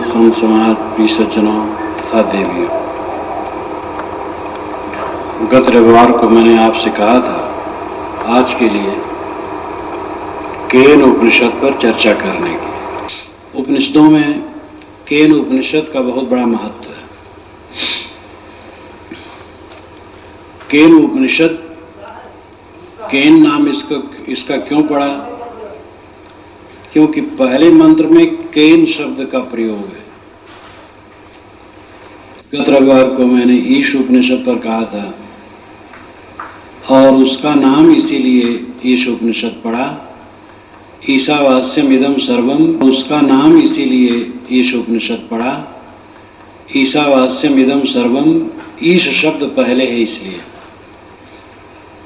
संत समाज प्रिय सज्जनों तथा देवियों, गत रविवार को मैंने आपसे कहा था आज के लिए केन उपनिषद पर चर्चा करने की। उपनिषदों में केन उपनिषद का बहुत बड़ा महत्व है। केन उपनिषद, केन नाम इसका क्यों पड़ा? क्योंकि पहले मंत्र में केन शब्द का प्रयोग है। गत रविवार को मैंने ईश उपनिषद पर कहा था और उसका नाम इसीलिए ईश उपनिषद पड़ा। ईशावास्यम इदम सर्वम, उसका नाम इसीलिए ईश उपनिषद पड़ा। ईशावास्यम इदम सर्वम, ईश शब्द पहले है इसलिए।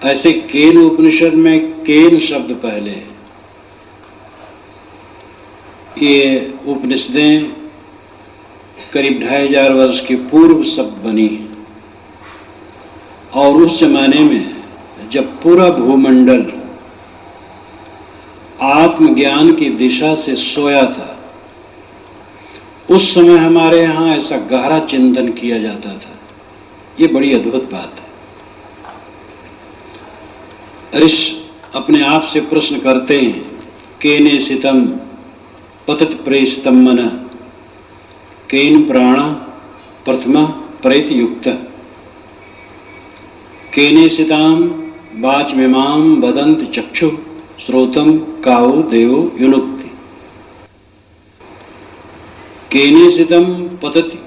ऐसे केन उपनिषद में केन शब्द पहले है। ये उपनिषदें करीब 2500 वर्ष के पूर्व सब बनी और उस जमाने में जब पूरा भूमंडल आत्मज्ञान की दिशा से सोया था, उस समय हमारे यहाँ ऐसा गहरा चिंतन किया जाता था। ये बड़ी अद्भुत बात है। ऋषि अपने आप से प्रश्न करते हैं, केने सितम पतत प्रेषितम मन, केन प्राण प्रथमा प्रेत युक्त, केने सिताम वाचमिमाम वदन्ति चक्षु श्रोतम काओ देवो युनुक्ति। केने सितम पतति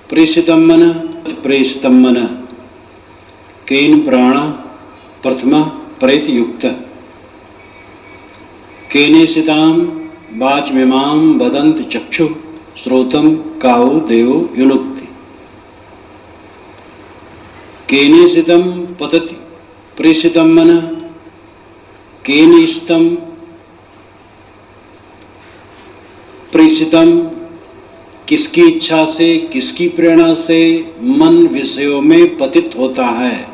प्रेषितम मन, प्रेषितम मन, केन प्राण प्रथमा प्रेत युक्त, केने सिताम वाचमिमाम वदन्ति चक्षु श्रोतम काओ देवो युनुक्ति। केने सितम पतति प्रेषितम मन, केन इष्टम प्रेषितम, किसकी इच्छा से, किसकी प्रेरणा से मन विषयों में पतित होता है।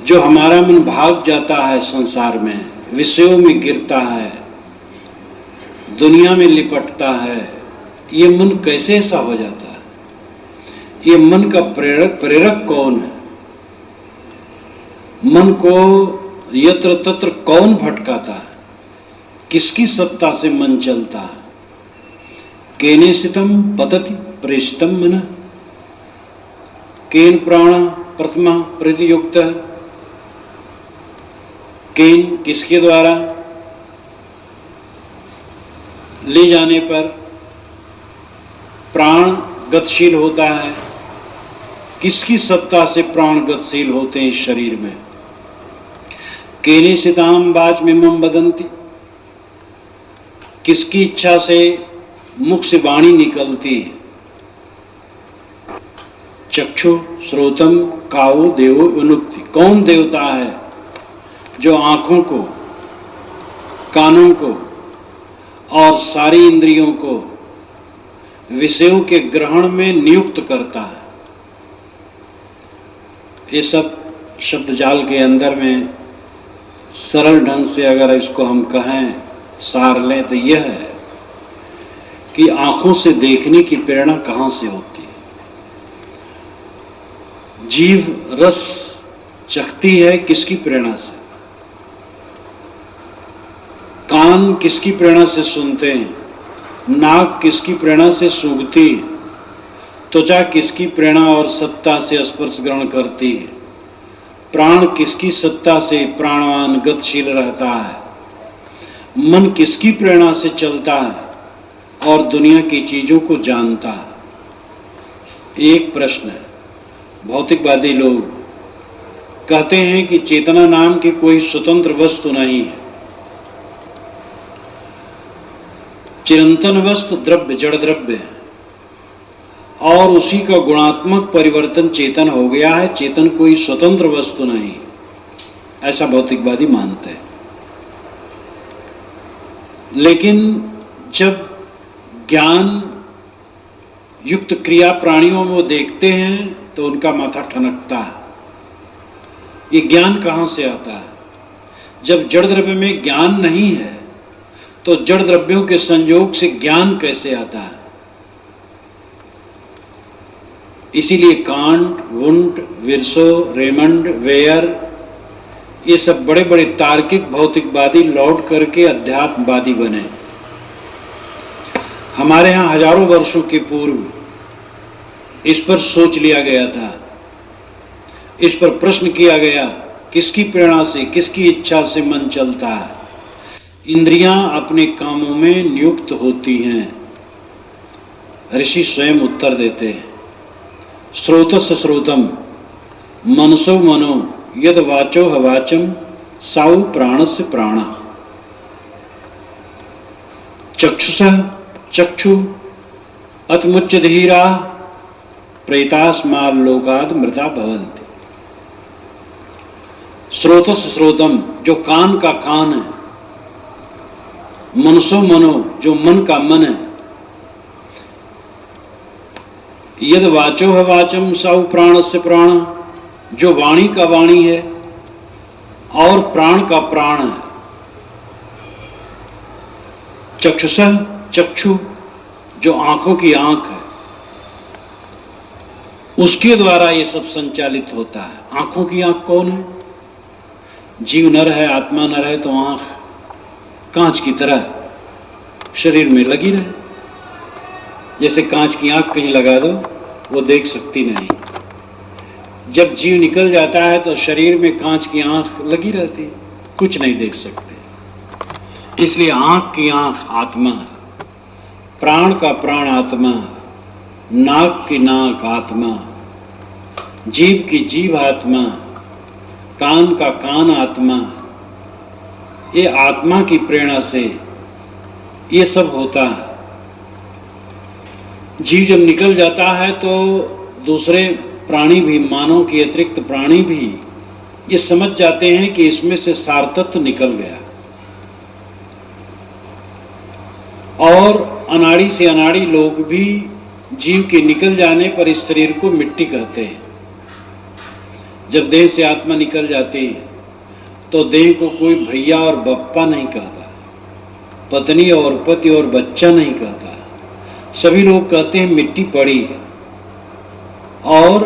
जो हमारा मन भाग जाता है संसार में, विषयों में गिरता है, दुनिया में लिपटता है, ये मन कैसे ऐसा हो जाता है? ये मन का प्रेरक कौन है? मन को यत्र तत्र कौन भटकाता है? किसकी सत्ता से मन चलता है? केने सितम पतति प्रेषितम मन, केन प्राण प्रथमा प्रतियुक्त, केन किसके द्वारा ले जाने पर प्राण गतिशील होता है? किसकी सत्ता से प्राण गतिशील होते हैं इस शरीर में? केने सिताम वाचमिमाम वदन्ति, किसकी इच्छा से मुख से वाणी निकलती है? चक्षु श्रोतम काओ देवो युनुक्ति, कौन देवता है जो आंखों को, कानों को और सारी इंद्रियों को विषयों के ग्रहण में नियुक्त करता है? ये सब शब्द जाल के अंदर में सरल ढंग से अगर इसको हम कहें, सार लें, तो यह है कि आंखों से देखने की प्रेरणा कहां से होती है? जीव रस चखती है किसकी प्रेरणा से? कान किसकी प्रेरणा से सुनते हैं? नाक किसकी प्रेरणा से सूंघती है? त्वचा किसकी प्रेरणा और सत्ता से स्पर्श ग्रहण करती है? प्राण किसकी सत्ता से प्राणवान गतिशील रहता है? मन किसकी प्रेरणा से चलता है और दुनिया की चीजों को जानता है? एक प्रश्न है। भौतिकवादी लोग कहते हैं कि चेतना नाम की कोई स्वतंत्र वस्तु नहीं है। चिरंतन वस्तु द्रव्य, जड़ द्रव्य है और उसी का गुणात्मक परिवर्तन चेतन हो गया है। चेतन कोई स्वतंत्र वस्तु नहीं, ऐसा भौतिकवादी मानते हैं। लेकिन जब ज्ञान युक्त क्रिया प्राणियों में वो देखते हैं तो उनका माथा ठनकता है। ये ज्ञान कहां से आता है? जब जड़ द्रव्य में ज्ञान नहीं है तो जड़ द्रव्यों के संयोग से ज्ञान कैसे आता है? इसीलिए कांट, वुंट, विर्सो, रेमंड, वेयर, ये सब बड़े बड़े तार्किक भौतिकवादी लौट करके अध्यात्मवादी बने। हमारे यहां हजारों वर्षों के पूर्व इस पर सोच लिया गया था, इस पर प्रश्न किया गया, किसकी प्रेरणा से, किसकी इच्छा से मन चलता है? इंद्रियां अपने कामों में नियुक्त होती हैं। ऋषि स्वयं उत्तर देते हैं, स्रोतस्य स्रोतम मनसो मनो यद वाचो हवाचम साउ प्राणस्य प्राण। चक्षुषः चक्षु अतमुच्च धीरा प्रेतास्माल लोकाद मृता भवन्ति। स्रोतस्य स्रोतम, जो कान का कान है, मनसो मनो, जो मन का मन है, यद वाचो है वाचम साउ प्राणस्य प्राण, जो वाणी का वाणी है और प्राण का प्राण है। चक्षुषः चक्षु, जो आंखों की आंख है, उसके द्वारा ये सब संचालित होता है। आंखों की आंख कौन है? जीव नर है, आत्मा नर है, तो आंख कांच की तरह शरीर में लगी रहे। जैसे कांच की आंख कहीं लगा दो, वो देख सकती नहीं। जब जीव निकल जाता है तो शरीर में कांच की आंख लगी रहती, कुछ नहीं देख सकते। इसलिए आंख की आंख आत्मा, प्राण का प्राण आत्मा, नाक की नाक आत्मा, जीव की जीव आत्मा, कान का कान आत्मा। ये आत्मा की प्रेरणा से ये सब होता है। जीव जब निकल जाता है तो दूसरे प्राणी भी, मानव के अतिरिक्त प्राणी भी ये समझ जाते हैं कि इसमें से सारतत्व निकल गया, और अनाड़ी से अनाड़ी लोग भी जीव के निकल जाने पर इस शरीर को मिट्टी कहते हैं। जब देह से आत्मा निकल जाती है तो देह को कोई भैया और बप्पा नहीं कहता, पत्नी और पति और बच्चा नहीं कहता। सभी लोग कहते हैं मिट्टी पड़ी है और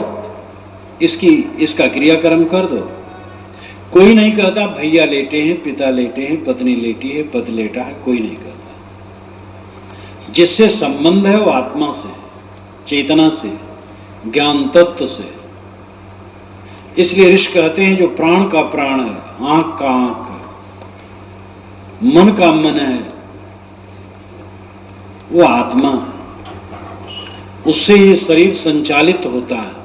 इसका क्रियाक्रम कर दो। कोई नहीं कहता भैया लेटे हैं, पिता लेटे हैं, पत्नी लेटी है, पति लेटा है, कोई नहीं कहता। जिससे संबंध है वो आत्मा से, चेतना से, ज्ञान तत्व से। इसलिए ऋषि कहते हैं जो प्राण का प्राण है, आंख का आंख है, मन का मन है, वो आत्मा है। उससे ये शरीर संचालित होता है।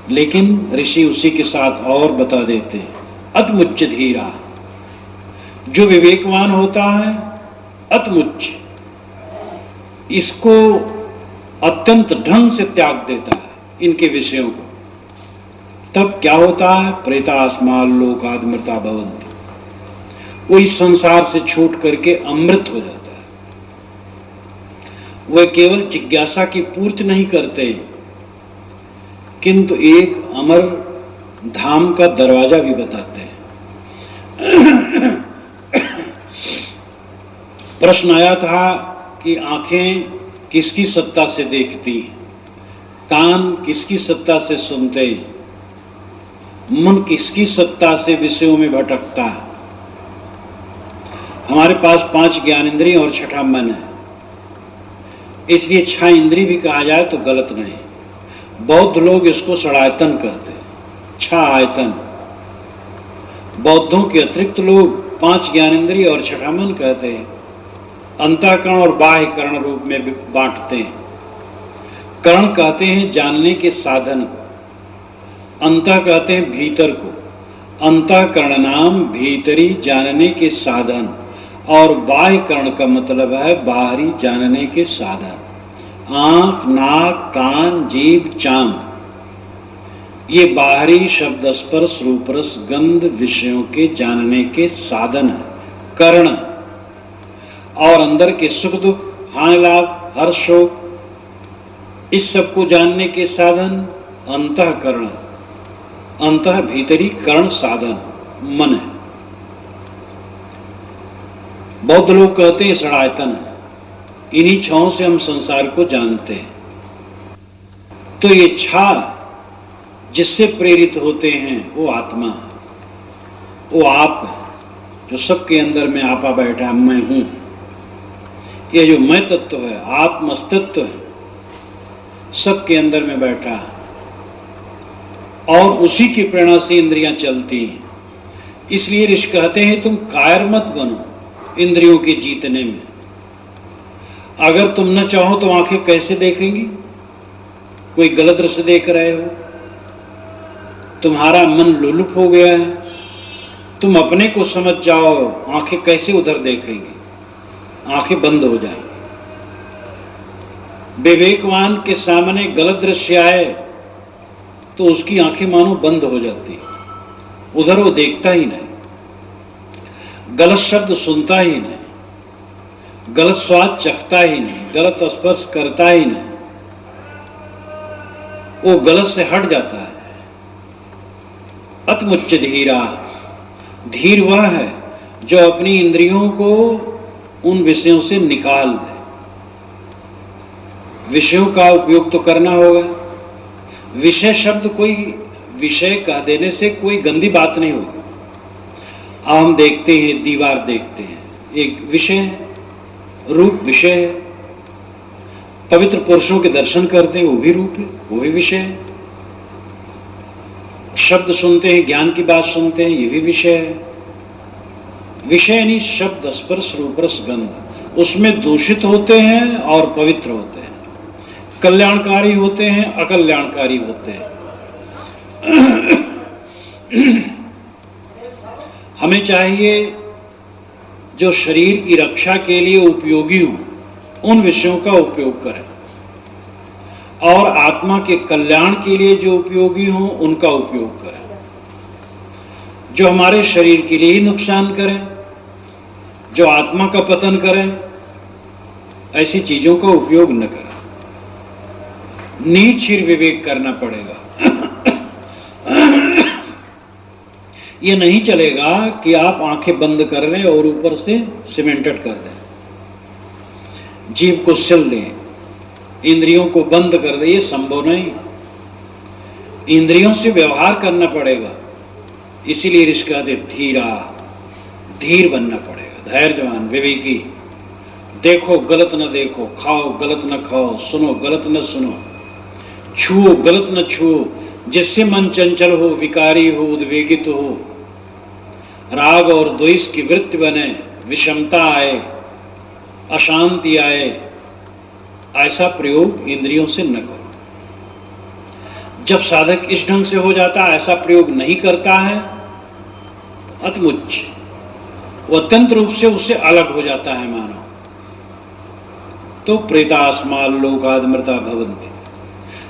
लेकिन ऋषि उसी के साथ और बता देते हैं, अतमुच्च धीरा, जो विवेकवान होता है, अतमुच्च, इसको अत्यंत ढंग से त्याग देता है इनके विषयों को। तब क्या होता है? प्रेतास्माल लोकाद मृता भवन्ति। वो इस संसार से छूट करके अमृत हो जाता है। वह केवल जिज्ञासा की पूर्ति नहीं करते, किंतु एक अमर धाम का दरवाजा भी बताते हैं। प्रश्न आया था कि आंखें किसकी सत्ता से देखती, कान किसकी सत्ता से सुनते, मन किसकी सत्ता से विषयों में भटकता है। हमारे पास 5 ज्ञानेंद्रिय और 6ठा मन है, इसलिए 6 इंद्रिय भी कहा जाए तो गलत नहीं। बौद्ध लोग इसको षडायतन कहते हैं, 6 आयतन। बौद्धों के अतिरिक्त लोग 5 ज्ञानेंद्रिय और 6ठा मन कहते हैं। अंतःकरण और बाह्य करण रूप में बांटते हैं। करण कहते हैं जानने के साधन को, अंतः कहते हैं भीतर को। अंतःकरण नाम भीतरी जानने के साधन, और बाह्य करण का मतलब है बाहरी जानने के साधन। आंख, नाक, कान, जीभ, चाम, ये बाहरी शब्द, स्पर्श, रूप, रस, गंध विषयों के जानने के साधन है, करण। और अंदर के सुख दुख, हानि लाभ, हर्ष शोक, इस सब को जानने के साधन अंतःकरण। अंतः भीतरी करण साधन मन है। बौद्ध लोग कहते हैं षडायतन है, इन्हीं छहों से हम संसार को जानते हैं। तो ये छा जिससे प्रेरित होते हैं वो आत्मा है, वो आप है, जो सबके अंदर में आपा बैठा है, मैं हूं। ये जो मैं तत्व है, आत्म अस्तित्व है, सबके अंदर में बैठा है और उसी की प्रेरणा से इंद्रियां चलती हैं। इसलिए ऋषि कहते हैं तुम कायर मत बनो इंद्रियों के जीतने में। अगर तुम न चाहो तो आंखें कैसे देखेंगी? कोई गलत दृश्य देख रहे हो, तुम्हारा मन लुलुप हो गया है, तुम अपने को समझ जाओ, आंखें कैसे उधर देखेंगी? आंखें बंद हो जाएंगी। विवेकवान के सामने गलत दृश्य आए तो उसकी आंखें मानो बंद हो जाती, उधर वो देखता ही नहीं, गलत शब्द सुनता ही नहीं, गलत स्वाद चखता ही नहीं, गलत स्पर्श करता ही नहीं, वो गलत से हट जाता है। अतमुच्च धीरा, धीर वह है जो अपनी इंद्रियों को उन विषयों से निकाल दे। विषयों का उपयोग तो करना होगा। विषय शब्द कोई विषय कह देने से कोई गंदी बात नहीं होगी। अब हम देखते हैं, दीवार देखते हैं, एक विषय है, रूप विषय है। पवित्र पुरुषों के दर्शन करते हैं, वो भी रूप है, वो भी विषय है। शब्द सुनते हैं, ज्ञान की बात सुनते हैं, ये भी विषय है। विषय यानी शब्द, स्पर्श, रूप, रस, गंध, उसमें दूषित होते हैं और पवित्र होते हैं, कल्याणकारी होते हैं, अकल्याणकारी होते हैं। हमें चाहिए जो शरीर की रक्षा के लिए उपयोगी हो, उन विषयों का उपयोग करें, और आत्मा के कल्याण के लिए जो उपयोगी हो उनका उपयोग करें। जो हमारे शरीर के लिए ही नुकसान करें, जो आत्मा का पतन करें, ऐसी चीजों का उपयोग न करें। नीच ही विवेक करना पड़ेगा। ये नहीं चलेगा कि आप आंखें बंद कर लें और ऊपर से सीमेंटेड कर दें, जीभ को सिल दें, इंद्रियों को बंद कर दें। ये संभव नहीं। इंद्रियों से व्यवहार करना पड़ेगा। इसीलिए ऋषि कहते धीरा, धीर बनना पड़ेगा, धैर्यवान, विवेकी। देखो गलत न देखो, खाओ गलत न खाओ, सुनो गलत न सुनो, छुओ गलत न छुओ, जिससे मन चंचल हो, विकारी हो, उद्वेगित हो, राग और द्वेष की वृत्ति बने, विषमता आए, अशांति आए, ऐसा प्रयोग इंद्रियों से न करो। जब साधक इस ढंग से हो जाता है, ऐसा प्रयोग नहीं करता है, अतमुच्च, वो अत्यंत रूप से उससे अलग हो जाता है मानो, तो प्रेतास्माल लोकादमृता भवन्ति।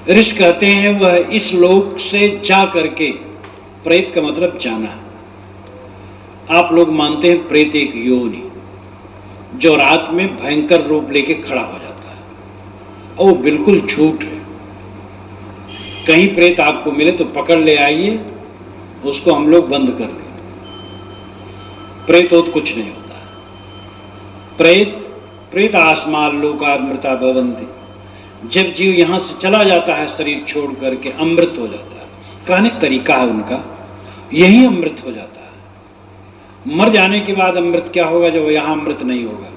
ऋषि कहते हैं वह इस लोक से जा करके, प्रेत का मतलब जाना। आप लोग मानते हैं प्रेत एक योनि जो रात में भयंकर रूप लेके खड़ा हो जाता है, और वो बिल्कुल झूठ है। कहीं प्रेत आपको मिले तो पकड़ ले आइए, उसको हम लोग बंद कर दें। प्रेत हो तो कुछ नहीं होता। प्रेत आसमान लोकाद मृता भवन्ति। जब जीव यहां से चला जाता है शरीर छोड़ करके, अमृत हो जाता है। कहने का तरीका है उनका, यही अमृत हो जाता है। मर जाने के बाद अमृत क्या होगा जब यहां अमृत नहीं होगा?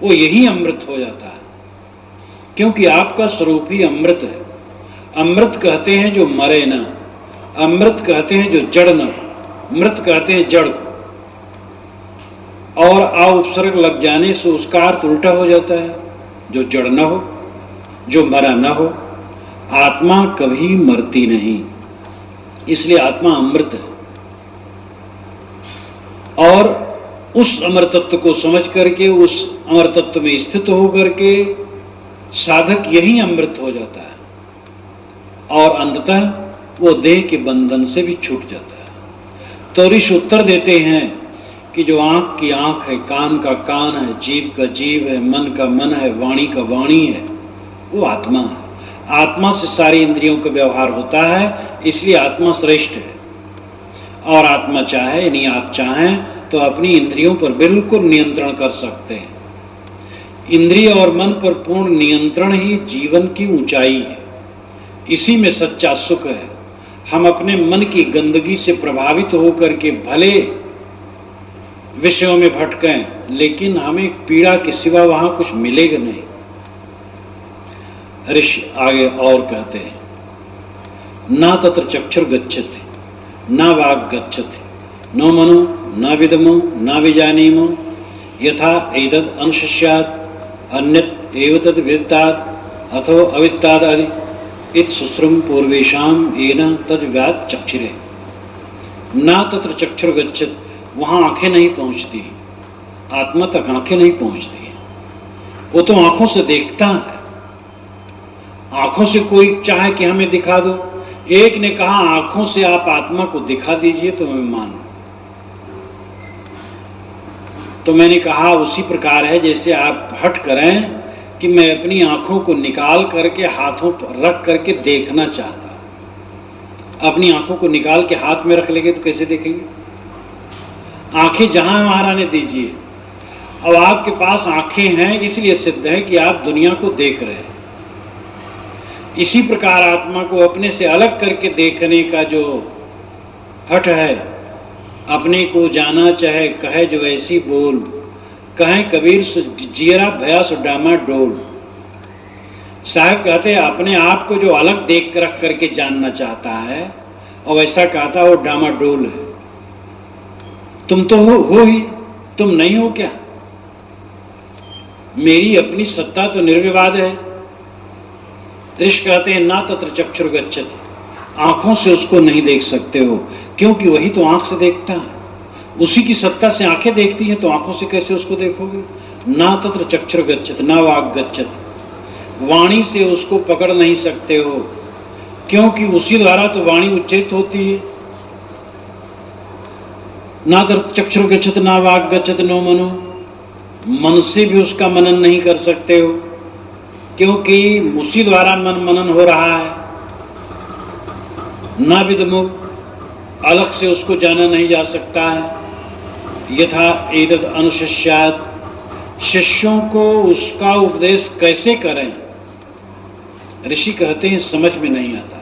वो यही अमृत हो जाता है, क्योंकि आपका स्वरूप ही अमृत है। अमृत कहते हैं जो मरे ना, अमृत कहते हैं जो जड़ ना, मृत कहते हैं जड़ को। और आ उपसर्ग लग जाने से उसका अर्थ उल्टा हो जाता है, जो जड़ न हो, जो मरा न हो। आत्मा कभी मरती नहीं, इसलिए आत्मा अमृत है। और उस अमर तत्व को समझ करके, उस अमर तत्व में स्थित होकर के साधक यही अमृत हो जाता है, और अंततः वो देह के बंधन से भी छूट जाता है। तो ऋषि उत्तर देते हैं कि जो आंख की आंख है, कान का कान है, जीव का जीव है, मन का मन है, वाणी का वाणी है, वो आत्मा है। आत्मा से सारी इंद्रियों का व्यवहार होता है, इसलिए आत्मा श्रेष्ठ है। और आत्मा चाहे यानी आप चाहें तो अपनी इंद्रियों पर बिल्कुल नियंत्रण कर सकते हैं। इंद्रिय और मन पर पूर्ण नियंत्रण ही जीवन की ऊंचाई है। इसी में सच्चा सुख है। हम अपने मन की गंदगी से प्रभावित होकर के भले विषयों में भटकें, लेकिन हमें पीड़ा के सिवा वहां कुछ मिलेगा नहीं। ऋषि आगे और कहते हैं, ना तत्र चक्षुर गच्छति, ना वाक् गच्छति, नो मनो न विदमो न विजानीमो, यथा एतद् अनुशिष्यात् अन्यत् एव तद् विदितात् अथो अविदितात् आदि इत सुश्रुम पूर्वेशाम येन तद्व्यात् चक्षुरे। ना तत्र चक्षुर गच्छति, वहां आंखें नहीं पहुंचती, आत्मा तक आंखें नहीं पहुंचती। वो तो आंखों से देखता है। आंखों से कोई चाहे कि हमें दिखा दो, एक ने कहा आंखों से आप आत्मा को दिखा दीजिए तो मैं मानूं। तो मैंने कहा उसी प्रकार है जैसे आप हट करें कि मैं अपनी आंखों को निकाल करके हाथों पर रख करके देखना चाहता। अपनी आंखों को निकाल के हाथ में रख लेंगे तो कैसे देखेंगे? आंखें जहां वहां रहने दीजिए। अब आपके पास आंखें हैं इसलिए सिद्ध है कि आप दुनिया को देख रहे हैं। इसी प्रकार आत्मा को अपने से अलग करके देखने का जो हठ है, अपने को जाना चाहे कहे जो ऐसी बोल, कहे कबीर सो जियरा भया सो डामा डोल। साहब कहते हैं अपने आप को जो अलग देख रख करके जानना चाहता है और ऐसा कहता वो डामा डोल है। तुम तो हो ही, तुम नहीं हो क्या? मेरी अपनी सत्ता तो निर्विवाद है। ऋषि कहते हैं ना तत्र चक्षुर गच्छति, आंखों से उसको नहीं देख सकते हो, क्योंकि वही तो आंख से देखता है। उसी की सत्ता से आंखें देखती हैं, तो आंखों से कैसे उसको देखोगे? ना तत्र चक्षुर गच्छति ना वाक् गच्छति, वाणी से उसको पकड़ नहीं सकते हो, क्योंकि उसी द्वारा तो वाणी उच्चरित होती है। ना तत्र चक्षुर गच्छति ना वाक् गच्छति नो मनो, मन से भी उसका मनन नहीं कर सकते हो, क्योंकि उसी द्वारा मन मनन हो रहा है। ना विदमो, अलग से उसको जाना नहीं जा सकता है। यथा एतद् अनुशिष्यात्, शिष्यों को उसका उपदेश कैसे करें? ऋषि कहते हैं समझ में नहीं आता।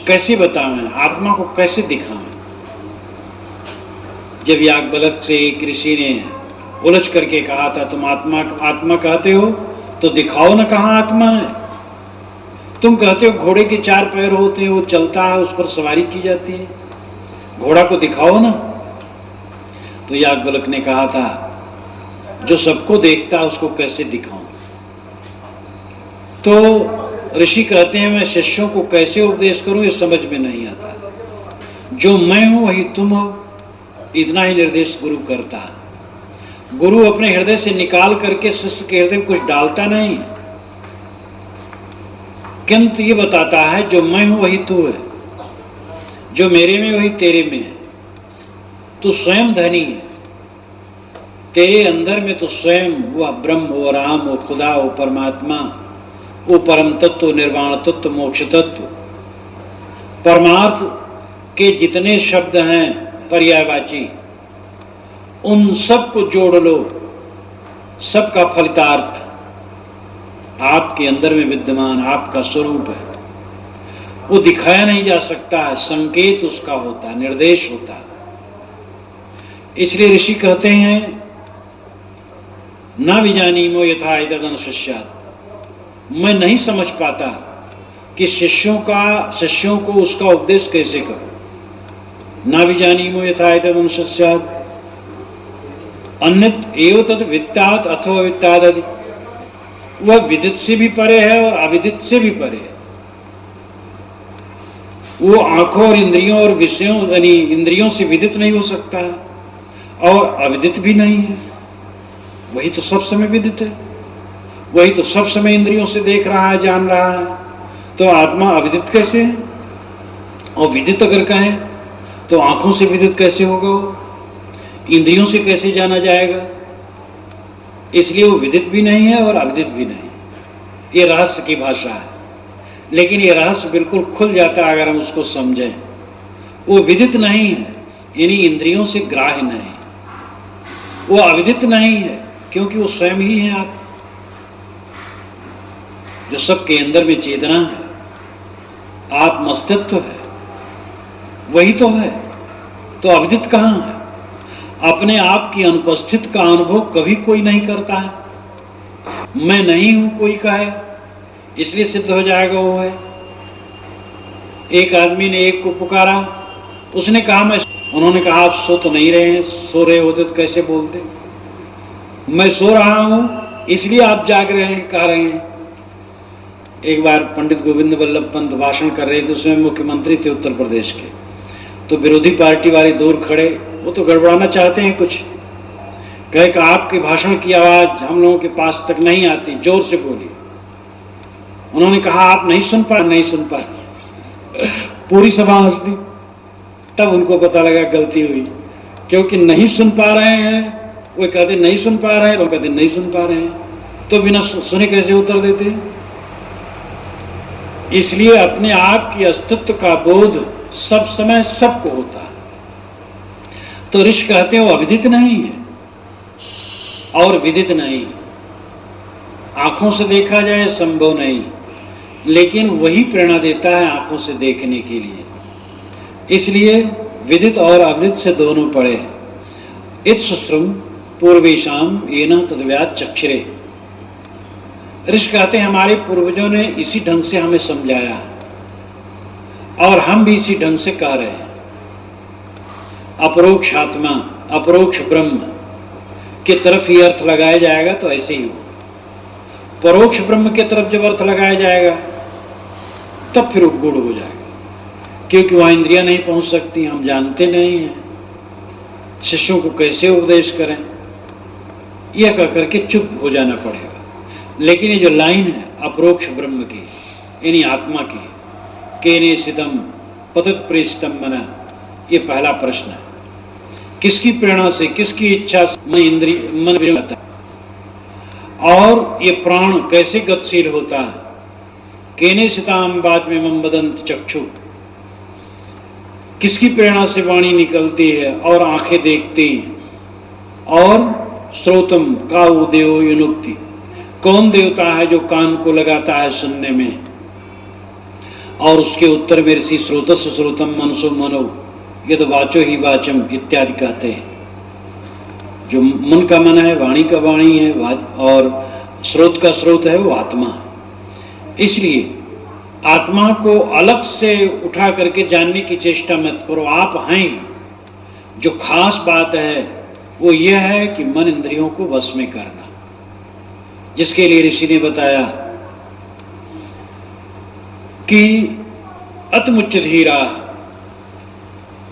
कैसे बतावें? आत्मा को कैसे दिखाएं? जब याज्ञवल्क्य से एक ऋषि ने उलझ करके कहा था तुम आत्मा आत्मा कहते हो तो दिखाओ ना कहाँ आत्मा है। तुम कहते हो घोड़े के 4 पैर होते हैं, वो चलता है, उस पर सवारी की जाती है, घोड़ा को दिखाओ ना। तो याज्ञवल्क्य ने कहा था जो सबको देखता है उसको कैसे दिखाऊं? तो ऋषि कहते हैं मैं शिष्यों को कैसे उपदेश करूं ये समझ में नहीं आता। जो मैं हूं वही तुम हो, इतना ही निर्देश गुरु करता है। गुरु अपने हृदय से निकाल करके शिष्य के हृदय में कुछ डालता नहीं, किंतु ये बताता है जो मैं हूं वही तू है, जो मेरे में वही तेरे में है। तू स्वयं धनी है, तेरे अंदर में तो स्वयं वो ब्रह्म हो, राम हो, खुदा हो, परमात्मा वो परम तत्व, निर्वाण तत्व, मोक्ष तत्व। परमार्थ के जितने शब्द हैं पर्यायवाची, उन सबको जोड़ लो, सबका फलितार्थ आपके अंदर में विद्यमान आपका स्वरूप है। वो दिखाया नहीं जा सकता है, संकेत उसका होता है, निर्देश होता है। इसलिए ऋषि कहते हैं ना विजानीमो यथा एतद् अनुशिष्यात्, मैं नहीं समझ पाता कि शिष्यों को उसका उपदेश कैसे करूं। ना विजानीमो यथा एतद् अनुशिष्यात् अन्यत् एव तद् विदितात् अथवा अविदितात् आदि, वह विदित से भी परे है और अविदित से भी परे है। वो आंखों और इंद्रियों और विषयों यानी इंद्रियों से विदित नहीं हो सकता है और अविदित भी नहीं है। वही तो सब समय विदित है, वही तो सब समय इंद्रियों से देख रहा है, जान रहा है। तो आत्मा अविदित कैसे है? और विदित अगर कहें तो आंखों से विदित कैसे होगा? वो इंद्रियों से कैसे जाना जाएगा? इसलिए वो विदित भी नहीं है और अविदित भी नहीं। ये रहस्य की भाषा है, लेकिन ये रहस्य बिल्कुल खुल जाता है अगर हम उसको समझें। वो विदित नहीं है, यानी इंद्रियों से ग्राह्य नहीं, वो अविदित नहीं है, क्योंकि वो स्वयं ही है आप, जो सबके अंदर में चेतना है, आत्मअस्तित्व है, वही तो है। तो अविदित कहाँ है? अपने आप की अनुपस्थित का अनुभव कभी कोई नहीं करता है। मैं नहीं हूं कोई कहे, इसलिए सिद्ध हो जाएगा वो है। एक आदमी ने एक को पुकारा, उसने कहा मैं, उन्होंने कहा आप सो तो नहीं रहे हैं, सो रहे होते तो कैसे बोलते? मैं सो रहा हूं इसलिए आप जाग रहे हैं, कह रहे हैं। एक बार पंडित गोविंद वल्लभ पंत भाषण कर रहे थे, उसमें मुख्यमंत्री थे उत्तर प्रदेश के, तो विरोधी पार्टी वाले दूर खड़े, वो तो गड़बड़ाना चाहते हैं कुछ, कहे कि आपके भाषण की आवाज हम लोगों के पास तक नहीं आती, जोर से बोलिए। उन्होंने कहा आप नहीं सुन पा पूरी सभा हंस दी। तब उनको पता लगा गलती हुई, क्योंकि नहीं सुन पा रहे हैं, वो कहते नहीं सुन पा रहे हैं, वो कहते नहीं सुन पा रहे हैं, तो बिना सुने कैसे उत्तर देते हैं? इसलिए अपने आप की अस्तित्व का बोध सब समय सबको होता है। तो ऋषि कहते हैं वो अविदित नहीं है और विदित नहीं। आंखों से देखा जाए संभव नहीं, लेकिन वही प्रेरणा देता है आंखों से देखने के लिए। इसलिए विदित और अविदित से दोनों पढ़े। इत सुश्रुम पूर्वेशाम येन तद्व्यात् चक्षुरे। ऋषि कहते हैं हमारे पूर्वजों ने इसी ढंग से हमें समझाया और हम भी इसी ढंग से कह रहे हैं। अपरोक्ष आत्मा, अपरोक्ष ब्रह्म की तरफ ही अर्थ लगाया जाएगा तो ऐसे ही हो। परोक्ष ब्रह्म की तरफ जब अर्थ लगाया जाएगा तब फिर उपगूढ़ हो जाएगा, क्योंकि वहां इंद्रियां नहीं पहुंच सकती, हम जानते नहीं हैं, शिष्यों को कैसे उपदेश करें, यह कह करके चुप हो जाना पड़ेगा। लेकिन ये जो लाइन है अपरोक्ष ब्रह्म की, यानी आत्मा की, केने सितम पतत प्रेषितम मना, ये पहला प्रश्न है। किसकी प्रेरणा से, किसकी इच्छा से मन होता है, और ये प्राण कैसे गतिशील होता है? केने सिताम बाज में मम बदंत चक्षु, किसकी प्रेरणा से वाणी निकलती है और आंखें देखती हैं? और श्रोतम का उदेयो युनुक्ति, कौन देवता है जो कान को लगाता है सुनने में? और उसके उत्तर में ऋषि श्रोतस् श्रोतम मनसो मनो यद वाचो ही वाचम इत्यादि कहते हैं। जो मन का मन है, वाणी का वाणी है, और स्रोत का स्रोत है वो आत्मा। इसलिए आत्मा को अलग से उठा करके जानने की चेष्टा मत करो, आप हैं। जो खास बात है वो यह है कि मन इंद्रियों को वश में करना, जिसके लिए ऋषि ने बताया कि अतमुच्च धीरा,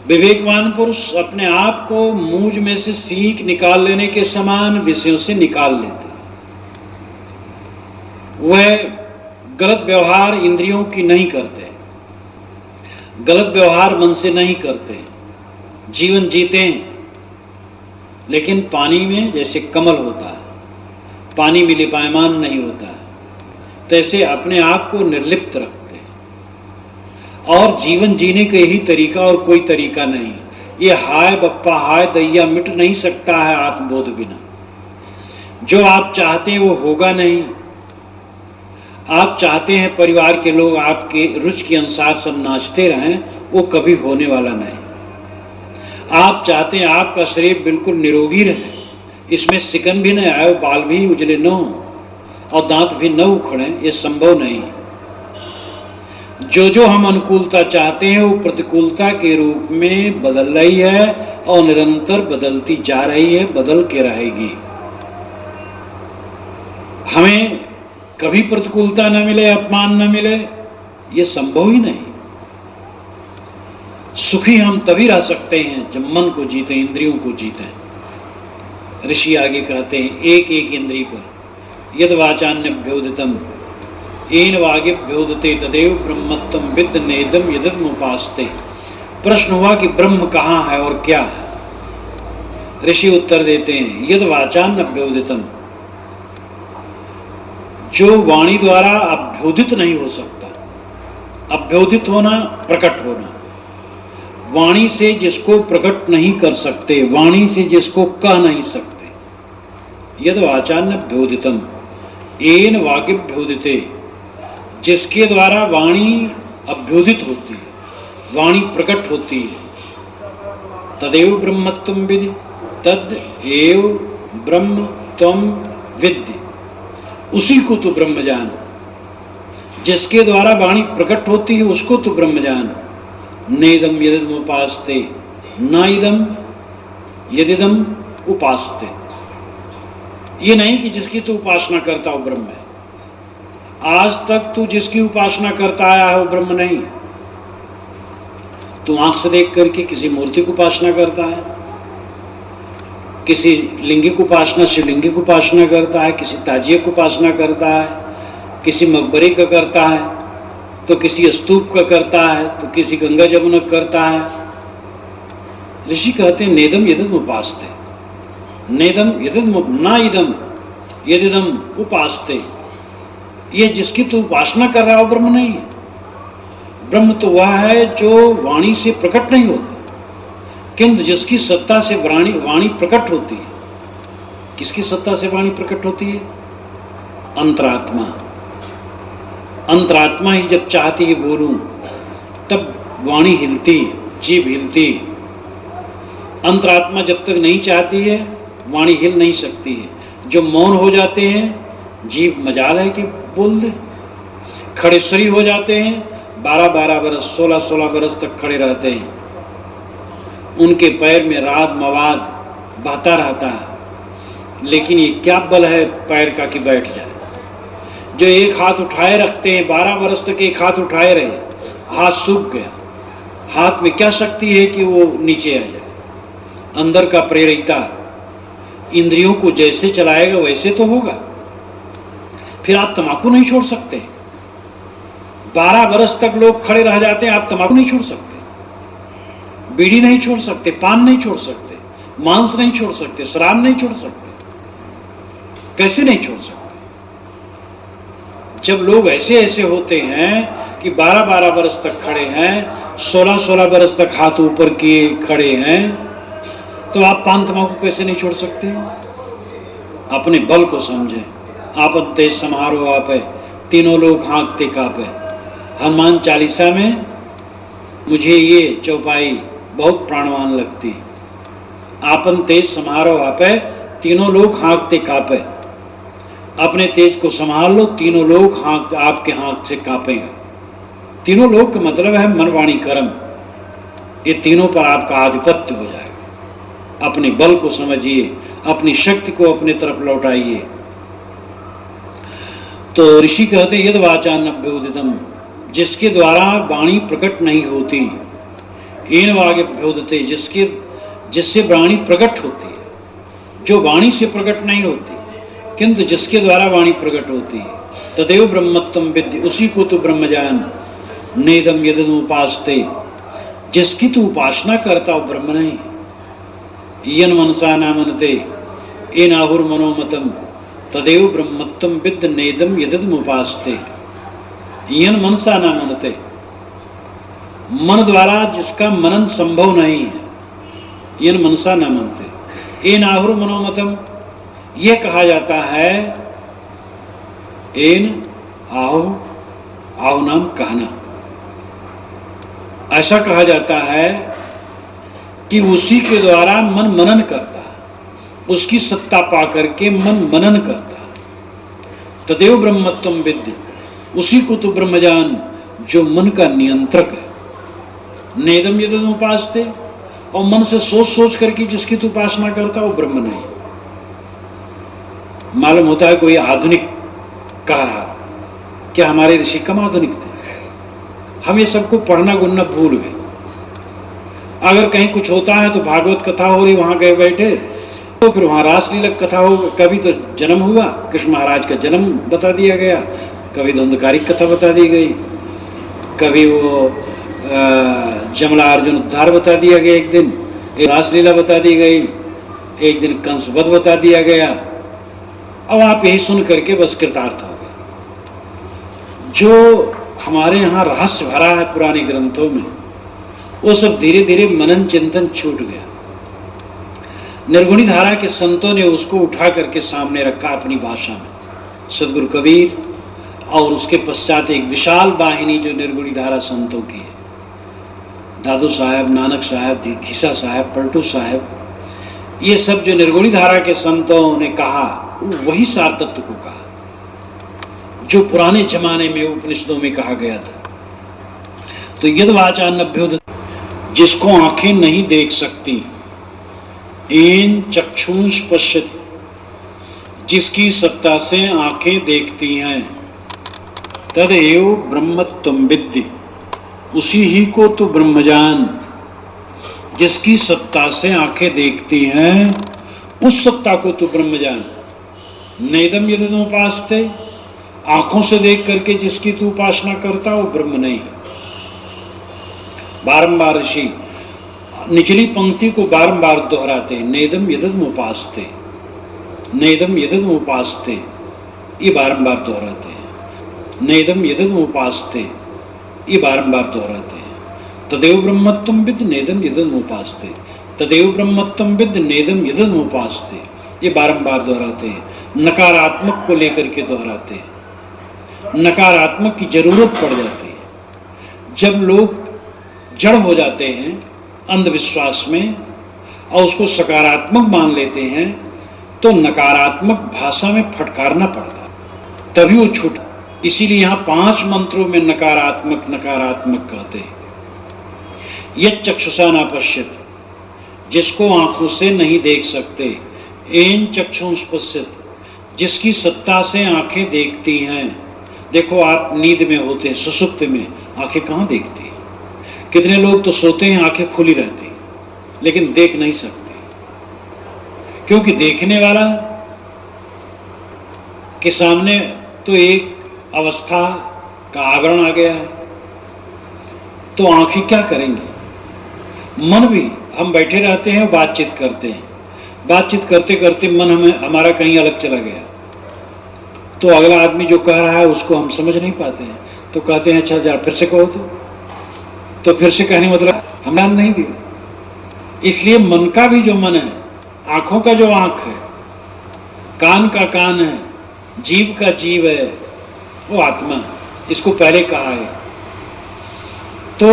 विवेकवान पुरुष अपने आप को मूंज में से सीख निकाल लेने के समान विषयों से निकाल लेते। वह गलत व्यवहार इंद्रियों की नहीं करते, गलत व्यवहार मन से नहीं करते, जीवन जीते हैं। लेकिन पानी में जैसे कमल होता है, पानी में लिपायमान नहीं होता, तैसे अपने आप को निर्लिप्त रखते हैं। और जीवन जीने का यही तरीका और कोई तरीका नहीं। ये हाय बप्पा हाय दैया मिट नहीं सकता है आत्मबोध बिना। जो आप चाहते हैं वो होगा नहीं। आप चाहते हैं परिवार के लोग आपके रुचि के अनुसार सब नाचते रहें, वो कभी होने वाला नहीं। आप चाहते हैं आपका शरीर बिल्कुल निरोगी रहे, इसमें सिकन भी न आए, बाल भी उजले न हो और दांत भी न उखड़े, ये संभव नहीं है। जो हम अनुकूलता चाहते हैं वो प्रतिकूलता के रूप में बदल रही है और निरंतर बदलती जा रही है, बदल के रहेगी। हमें कभी प्रतिकूलता न मिले, अपमान न मिले, ये संभव ही नहीं। सुखी हम तभी रह सकते हैं जब मन को जीते, इंद्रियों को जीते। ऋषि आगे कहते हैं एक एक इंद्रिय पर यद वाचान्यभ्योदितम येन वागिभ्योदते तदेव ब्रह्मत्वं विद्ध नेदम यदमुपास्ते। प्रश्न हुआ कि ब्रह्म कहाँ है और क्या है? ऋषि उत्तर देते हैं यद वाचान्यभ्योदितम, जो वाणी द्वारा अभ्योदित नहीं हो सकता। अभ्योदित होना, प्रकट होना। वाणी से जिसको प्रकट नहीं कर सकते, वाणी से जिसको कह नहीं सकते, यद वाचान्यभ्योदितम येन वागिभ्योदिते, जिसके द्वारा वाणी अभ्योदित होती है, वाणी प्रकट होती है। तदेव ब्रह्मत्वम विद्धि, तद एव ब्रह्म त्वम विद्धि, उसी को तो ब्रह्म जान। जिसके द्वारा वाणी प्रकट होती है उसको तो ब्रह्म जान। नेदम यदिदम उपासते न इदम यदिदम उपासते, ये नहीं कि जिसकी तू उपासना करता हो ब्रह्म है। आज तक तू जिसकी उपासना करता आया है वो ब्रह्म नहीं। तू आंख से देख करके किसी मूर्ति की उपासना करता है, किसी लिंगी की उपासना, शिवलिंगी की उपासना करता है, किसी ताजिए की उपासना करता है, किसी मकबरे का करता है, तो किसी स्तूप का करता है, तो किसी गंगा जमुना करता है। ऋषि कहते हैं नेदम यदिदम उपासते, नेदम यदिदम ना इदम यदिदम उपासते, ये जिसकी तू उपासना कर रहा हो ब्रह्म नहीं है। ब्रह्म तो वह है जो वाणी से प्रकट नहीं होता, किंतु जिसकी सत्ता से वाणी प्रकट होती है। किसकी सत्ता से वाणी प्रकट होती है? अंतरात्मा। अंतरात्मा ही जब चाहती है बोलूं तब वाणी हिलती, जीभ हिलती। अंतरात्मा जब तक नहीं चाहती है वाणी हिल नहीं सकती है। जो मौन हो जाते हैं, जीभ मजाल है कि बोल दे। खड़ेश्वरी हो जाते हैं, 12-12 बरस, 16-16 बरस तक खड़े रहते हैं। उनके पैर में राद मवाद बहता रहता है, लेकिन ये क्या बल है पैर का कि बैठ जाए। जो एक हाथ उठाए रखते हैं, 12 बरस तक एक हाथ उठाए रहे, हाथ सूख गया, हाथ में क्या शक्ति है कि वो नीचे आ जाए? अंदर का प्रेरिता इंद्रियों को जैसे चलाएगा वैसे तो होगा। फिर आप तंबाकू नहीं छोड़ सकते। 12 बरस तक लोग खड़े रह जाते हैं, आप तंबाकू नहीं छोड़ सकते, बीड़ी नहीं छोड़ सकते, पान नहीं छोड़ सकते, मांस नहीं छोड़ सकते, शराब नहीं छोड़ सकते। कैसे नहीं छोड़ सकते? जब लोग ऐसे ऐसे होते हैं कि 12-12 बरस तक खड़े हैं, 16-16 बरस तक हाथ ऊपर किए खड़े हैं, तो आप पान तंबाकू कैसे नहीं छोड़ सकते? अपने बल को समझें। आपद तेज समारोह आपे, तीनों लोग हाँकते कापे। हनुमान चालीसा में मुझे ये चौपाई बहुत प्राणवान लगती। आपन तेज समारोह आपे, तीनों लोग हाँकते कापे। अपने तेज को संभाल लो, तीनों लोग आपके हाँक से कांपेंगे। तीनों लोग का मतलब है मन वाणी कर्म। ये तीनों पर आपका आधिपत्य हो जाएगा। अपने बल को समझिए, अपनी शक्ति को अपने तरफ लौटाइए। तो ऋषि कहते यद वाचान्यभ्योदितम, जिसके द्वारा वाणी प्रकट नहीं होती, येन वागिभ्योदिते, जिससे वाणी प्रकट होती है, जो वाणी से प्रकट नहीं होती किंतु जिसके द्वारा वाणी प्रकट होती है। तदेव ब्रह्मत्वम विद्धि, उसी को तो ब्रह्म जान। नेदम यदिदम उपासते, जिसकी तू उपासना करता हो ब्रह्म नहीं। यन मनसा नामनते ये नाहुर मनोमतम, तदेव ब्रह्मत्वम विद्ध नेदम यदिदम उपासते। यन मनसा नामनते, मन द्वारा जिसका मनन संभव नहीं है, यन मनसा नामनते ये नाहुर मनोमतम, यह कहा जाता है एन आओ आओ नाम कहना। ऐसा कहा जाता है कि उसी के द्वारा मन मनन करता है, उसकी सत्ता पा करके मन मनन करता है। तदेव ब्रह्मत्वम विद्धि, उसी को तो ब्रह्म जान जो मन का नियंत्रक है। नेदम यदम उपासते, और मन से सोच सोच करके जिसकी तू उपासना करता वो ब्रह्म नहीं। मालूम होता है कोई आधुनिक कह रहा, क्या हमारे ऋषि कम आधुनिक थे? हम ये सबको पढ़ना गुनना भूल गए। अगर कहीं कुछ होता है तो भागवत कथा हो रही, वहां गए बैठे, तो फिर वहां रासलीला कथा हो। कभी तो जन्म हुआ, कृष्ण महाराज का जन्म बता दिया गया, कभी धुंधकारी कथा बता दी गई, कभी वो जमला अर्जुन उद्धार बता दिया गया, एक दिन एक रासलीला बता दी गई, एक दिन कंसवध बता दिया गया। अब आप यही सुन करके बस कृतार्थ हो गए। जो हमारे यहाँ रहस्य भरा है पुराने ग्रंथों में, वो सब धीरे धीरे मनन चिंतन छूट गया। निर्गुणी धारा के संतों ने उसको उठा करके सामने रखा अपनी भाषा में, सदगुरु कबीर, और उसके पश्चात एक विशाल वाहिनी जो निर्गुणी धारा संतों की है, दादू साहब, नानक साहब, घीसा साहब, पलटू साहब, ये सब जो निर्गुणी धारा के संतों ने कहा, वही सार तत्व को कहा जो पुराने जमाने में उपनिषदों में कहा गया था। तो यद वाचा नभ्योद, जिसको आंखें नहीं देख सकती, एन चक्षुंष पश्यति, जिसकी सत्ता से आंखें देखती हैं, तदेव ब्रह्मत्वं विद्धि, उसी ही को तो ब्रह्म जान। जिसकी सत्ता से आंखें देखती हैं, उस सत्ता को तो ब्रह्म जान। नेदम यदम उपासते, आंखों से देख करके जिसकी तू उपासना करता वो ब्रह्म नहीं। बारंबार ऋषि निचली पंक्ति को बारंबार दोहराते हैं, नेदम यदम उपासते, नेदम यदम उपासते, ये बारंबार दोहराते हैं, नेदम यदम उपासते, ये बारंबार दोहराते हैं। तदेव ब्रह्मत्वं विद् नेदम यदम उपासते, तदेव ब्रह्मत्वं विद् नेदम यदम उपासते, ये बारंबार दोहराते हैं। नकारात्मक को लेकर के दोहराते हैं, नकारात्मक की जरूरत पड़ जाती है। जब लोग जड़ हो जाते हैं अंधविश्वास में और उसको सकारात्मक मान लेते हैं, तो नकारात्मक भाषा में फटकारना पड़ता है, तभी वो छूट। इसीलिए यहां 5 मंत्रों में नकारात्मक नकारात्मक कहते हैं। यत् चक्षुषा न पश्यति, जिसको आंखों से नहीं देख सकते, एन चक्षुंष पश्यति, जिसकी सत्ता से आंखें देखती हैं। देखो आप नींद में होते हैं, सुसुप्त में आंखें कहां देखती हैं? कितने लोग तो सोते हैं आंखें खुली रहती हैं, लेकिन देख नहीं सकते, क्योंकि देखने वाला के सामने तो एक अवस्था का आवरण आ गया है, तो आंखें क्या करेंगी? मन भी, हम बैठे रहते हैं, बातचीत करते हैं, बातचीत करते करते मन हमारा कहीं अलग चला गया, तो अगला आदमी जो कह रहा है उसको हम समझ नहीं पाते हैं, तो कहते हैं अच्छा जरा फिर से कहो, तो फिर से कहने मतलब हम ध्यान नहीं दिया। इसलिए मन का भी जो मन है, आंखों का जो आंख है, कान का कान है, जीव का जीव है, वो आत्मा, इसको पहले कहा है। तो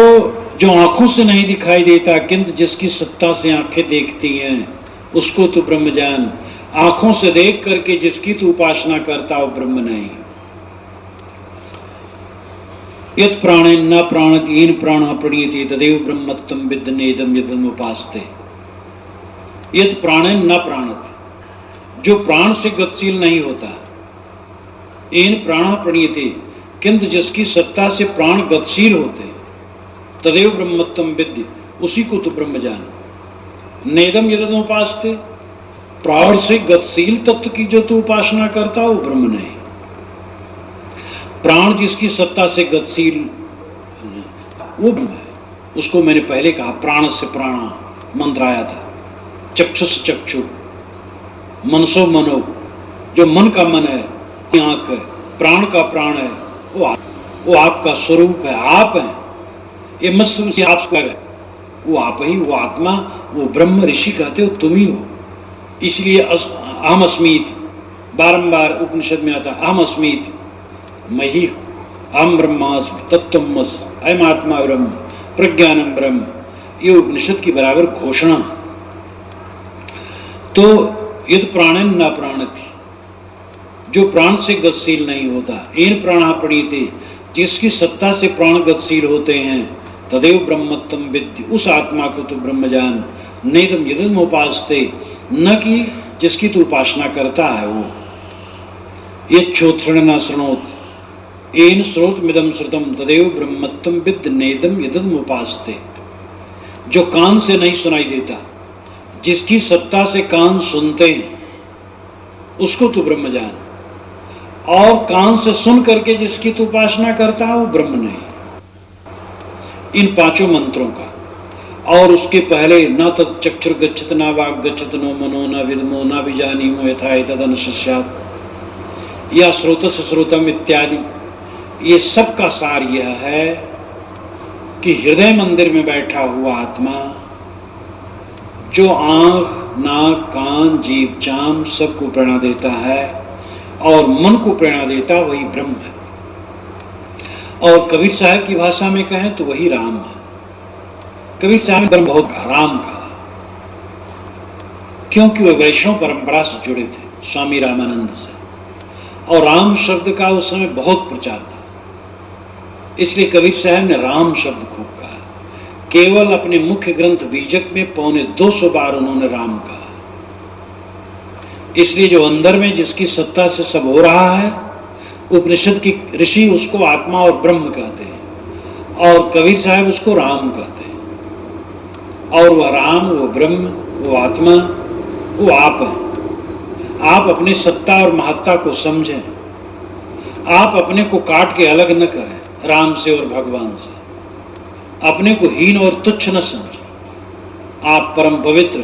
जो आंखों से नहीं दिखाई देता, किंतु जिसकी सत्ता से आंखें देखती हैं, उसको तो ब्रह्म जान। आंखों से देख करके जिसकी तू उपासना करता वो ब्रह्म नहीं। यत् प्राणे न प्राणत येन प्राण प्रणीयते तदेव ब्रह्मत्वं विद् नेदम यदम उपासते। यत् प्राणे न प्राणत, जो प्राण से गतिशील नहीं होता, येन प्राण प्रणीयते, किंतु जिसकी सत्ता से प्राण गतिशील होते, तदेव ब्रह्मत्वं विद्, उसी को तो ब्रह्म जान। नेदम यदम उपासते, प्राण से गतिशील तत्व की जो तू उपासना करता वो ब्रह्म नहीं। प्राण जिसकी सत्ता से गतिशील वो ब्रह्म है। उसको मैंने पहले कहा, प्राण से प्राणा मंत्र आया था, चक्षु से चक्षु, मनसो मनो, जो मन का मन है, आंख है, प्राण का प्राण है, वो आपका स्वरूप है, आप है। ये मत समझिए आप है, वो आप ही, वो आत्मा, वो ब्रह्म। ऋषि कहते हो तुम ही हो। इसलिए अहम अस्मीत बारंबार उपनिषद में आता, अहम अस्मीत, मैं ही हूं, अहम ब्रह्मास्मि तत्त्वमसि, अयम आत्मा ब्रह्म, प्रज्ञानम ब्रह्म, ये उपनिषद की बराबर घोषणा। तो यद प्राणन न प्राणति, जो प्राण से गतिशील नहीं होता, एन प्राणा प्रणीयते, जिसकी सत्ता से प्राण गतिशील होते हैं, तदेव ब्रह्मत्वं विद्य, उस आत्मा को तो ब्रह्म जान। नेदम यदम उपासते, न कि जिसकी तू उपासना करता है वो। ये चोत्रण न श्रृणोत, एन श्रोत मिदम श्रुतम तदेव ब्रह्मत्वं विद्य नेदम यदम उपासते, जो कान से नहीं सुनाई देता, जिसकी सत्ता से कान सुनते हैं, उसको तू ब्रह्म जान। और कान से सुन करके जिसकी तू उपासना करता है वो ब्रह्म नहीं। इन 5 मंत्रों का, और उसके पहले न तत् चक्षुर गच्छत न वाक् गच्छत नो मनो न विद्मो न विजानीमो यथा एतदनुशस्यात्, या श्रोतस्य श्रोतम इत्यादि, ये सब का सार यह है कि हृदय मंदिर में बैठा हुआ आत्मा, जो आंख नाक, कान, जीभ, चाम सबको प्रेरणा देता है और मन को प्रेरणा देता वही ब्रह्म है। और कबीर साहब की भाषा में कहें तो वही राम है। कबीर साहब ने ब्रह्म बहुत राम कहा, क्योंकि वे वैष्णव परंपरा से जुड़े थे, स्वामी रामानंद से, और राम शब्द का उस समय बहुत प्रचार था, इसलिए कबीर साहब ने राम शब्द खूब कहा। केवल अपने मुख्य ग्रंथ बीजक में 250 बार उन्होंने राम कहा। इसलिए जो अंदर में जिसकी सत्ता से सब हो रहा है, उपनिषद की ऋषि उसको आत्मा और ब्रह्म कहते हैं और कबीर साहब उसको राम कहते हैं। और वह राम, वो ब्रह्म, वो आत्मा, वो आप है। आप अपनी सत्ता और महत्ता को समझें। आप अपने को काट के अलग न करें राम से और भगवान से। अपने को हीन और तुच्छ न समझें। आप परम पवित्र,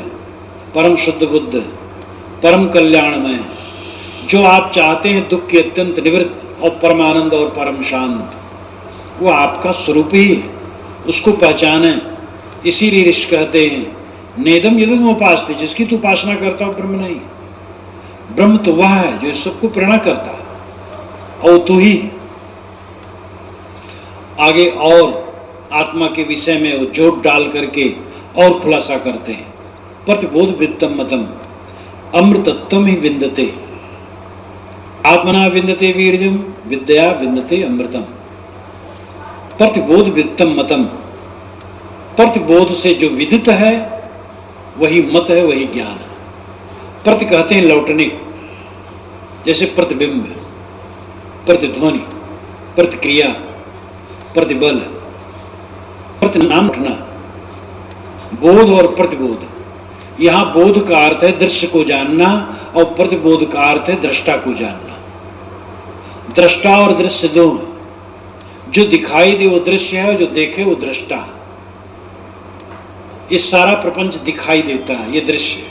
परम शुद्ध बुद्ध, परम कल्याणमय, जो आप चाहते हैं दुख की अत्यंत निवृत्त और परमानंद और परम शांत, वो आपका स्वरूप ही है। उसको पहचाने। इसीलिए ऋषि कहते हैं नेदम यदम उपासते, जिसकी तू उपासना करता हो ब्रह्म नहीं। ब्रह्म तो वह है जो सबको प्रेरणा करता है और तू ही। आगे और आत्मा के विषय में वो जोड़ डाल करके और खुलासा करते हैं। प्रतिबोध वित्तम मतम अमृतत्वम ही विंदते, आत्मना विंदते वीर्यम विद्या विंदते अमृतम। प्रतिबोध वित्तम मतम, प्रतिबोध से जो विदित है वही मत है, वही ज्ञान है। प्रति कहते हैं लौटने को, जैसे प्रतिबिंब, प्रतिध्वनि, प्रतिक्रिया, प्रतिबल, प्रतिनाम उठना। बोध और प्रतिबोध, यहां बोध का अर्थ है दृश्य को जानना और प्रतिबोध का अर्थ है दृष्टा को जानना। दृष्टा और दृश्य दो, जो दिखाई दे वो दृश्य है, जो देखे वो दृष्टा है। ये सारा प्रपंच दिखाई देता है, ये दृश्य है।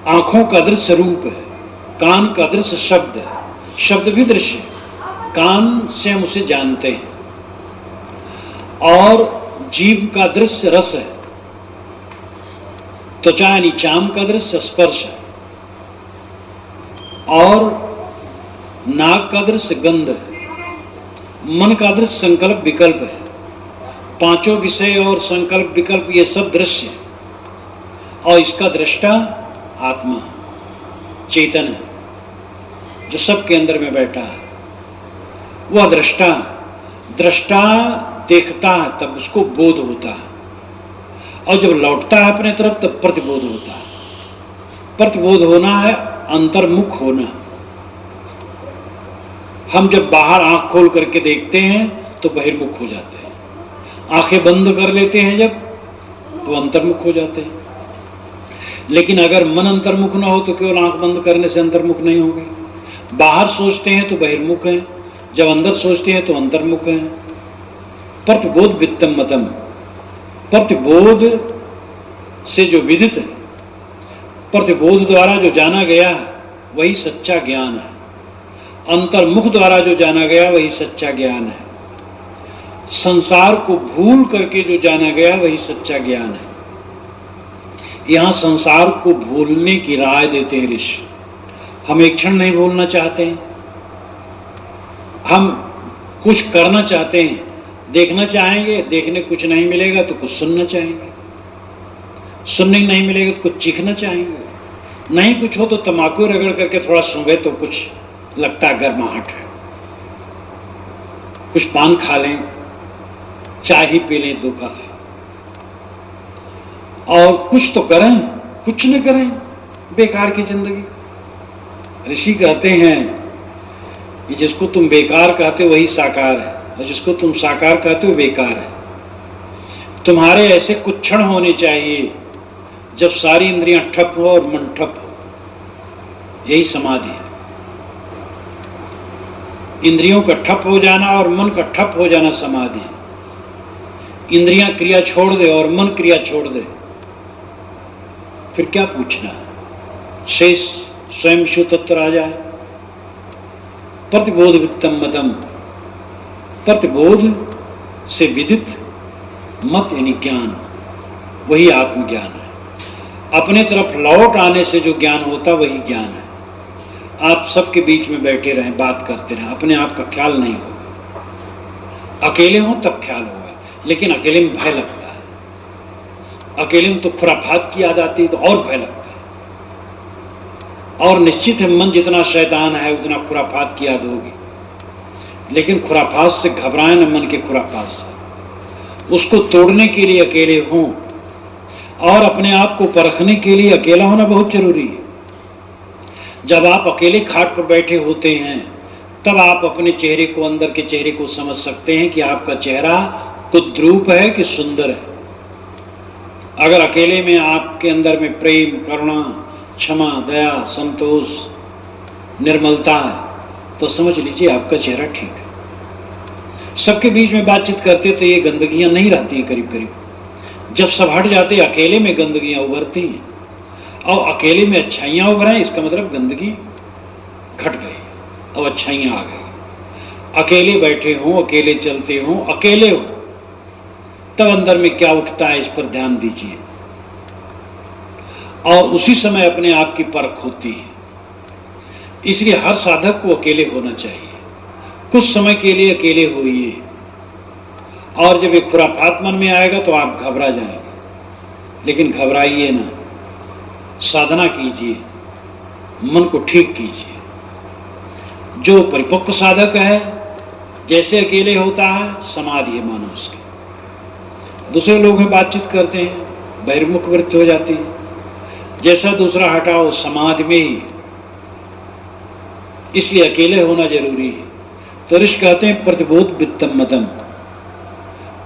आंखों का दृश्य रूप है, कान का दृश्य शब्द है, शब्द भी दृश्य है, कान से हम उसे जानते हैं। और जीभ का दृश्य रस है, त्वचा यानी चाम का दृश्य स्पर्श है, और नाक का दृश्य गंध है, मन का दृश्य संकल्प विकल्प है। पांचों विषय और संकल्प विकल्प ये सब दृश्य है, और इसका दृष्टा आत्मा चेतन है, जो सबके अंदर में बैठा है। वह दृष्टा देखता है तब उसको बोध होता है, और जब लौटता है अपने तरफ तब प्रतिबोध होता है। प्रतिबोध होना है अंतर्मुख होना। हम जब बाहर आंख खोल करके देखते हैं तो बहिर्मुख हो जाते हैं, आंखें बंद कर लेते हैं जब तो अंतर्मुख हो जाते हैं। लेकिन अगर मन अंतर्मुख ना हो तो केवल आंख बंद करने से अंतर्मुख नहीं होगा। बाहर सोचते हैं तो बहिर्मुख हैं, जब अंदर सोचते हैं तो अंतर्मुख हैं। प्रतिबोध वित्तम मतम, प्रतिबोध से जो विदित है, प्रतिबोध द्वारा जो जाना गया है वही सच्चा ज्ञान है। अंतर्मुख द्वारा जो जाना गया वही सच्चा ज्ञान है। संसार को भूल करके जो जाना गया वही सच्चा ज्ञान है। यहां संसार को भूलने की राय देते हैं ऋषि। हम एक क्षण नहीं भूलना चाहते हैं, हम कुछ करना चाहते हैं, देखना चाहेंगे, देखने कुछ नहीं मिलेगा तो कुछ सुनना चाहेंगे, सुनने नहीं मिलेगा तो कुछ चीखना चाहेंगे, नहीं कुछ हो तो तम्बाकू रगड़ करके थोड़ा सूंघे तो कुछ लगता है गर्माहट है, कुछ पान खा लें, चाय ही पी लें 2 कप, और कुछ तो करें, कुछ न करें, बेकार की जिंदगी। ऋषि कहते हैं कि जिसको तुम बेकार कहते हो वही साकार है, और जिसको तुम साकार कहते हो बेकार है। तुम्हारे ऐसे कुछ क्षण होने चाहिए जब सारी इंद्रियां ठप हो और मन ठप हो, यही समाधि है। इंद्रियों का ठप हो जाना और मन का ठप हो जाना समाधि है। इंद्रियां क्रिया छोड़ दे और मन क्रिया छोड़ दे, फिर क्या पूछना, शेष स्वयं शुद्ध तत्व आ जाए। प्रतिबोध वित्तम मतम, प्रतिबोध से विदित मत यानी ज्ञान, वही आत्मज्ञान है। अपने तरफ लौट आने से जो ज्ञान होता वही ज्ञान है। आप सबके बीच में बैठे रहें, बात करते रहें, अपने आप का ख्याल नहीं होगा। अकेले हों तब ख्याल होगा, लेकिन अकेले में भय लगता है। अकेले में तो खुराफात की याद आती है तो और भय लगता है। और निश्चित है मन जितना शैतान है उतना खुराफात की याद होगी, लेकिन खुराफात से घबराएं न, मन के खुराफात से। उसको तोड़ने के लिए अकेले हों, और अपने आप को परखने के लिए अकेला होना बहुत जरूरी है। जब आप अकेले खाट पर बैठे होते हैं तब आप अपने चेहरे को, अंदर के चेहरे को समझ सकते हैं कि आपका चेहरा कुद्रूप है कि सुंदर है। अगर अकेले में आपके अंदर में प्रेम, करुणा, क्षमा, दया, संतोष, निर्मलता है तो समझ लीजिए आपका चेहरा ठीक है। सबके बीच में बातचीत करते तो ये गंदगियां नहीं रहती है करीब करीब। जब सब हट जाते अकेले में गंदगियां उभरती हैं, और अकेले में अच्छाइयां उभरें इसका मतलब गंदगी घट गई, अब अच्छाइयां आ गई। अकेले बैठे हों, अकेले चलते हों, अकेले हो, तब अंदर में क्या उठता है इस पर ध्यान दीजिए, और उसी समय अपने आप की परख होती है। इसलिए हर साधक को अकेले होना चाहिए। कुछ समय के लिए अकेले होइए, और जब एक खुराफात मन में आएगा तो आप घबरा जाएंगे, लेकिन घबराइए ना, साधना कीजिए, मन को ठीक कीजिए। जो परिपक्व साधक है जैसे अकेले होता है समाधि है मानो उसकी। दूसरे लोग में बातचीत करते हैं, बहिर्मुख वृत्ति हो जाती है। जैसा दूसरा हटाओ समाधि में ही, इसलिए अकेले होना जरूरी है। तो ऋषि कहते हैं प्रतिबोध वित्तम मतम,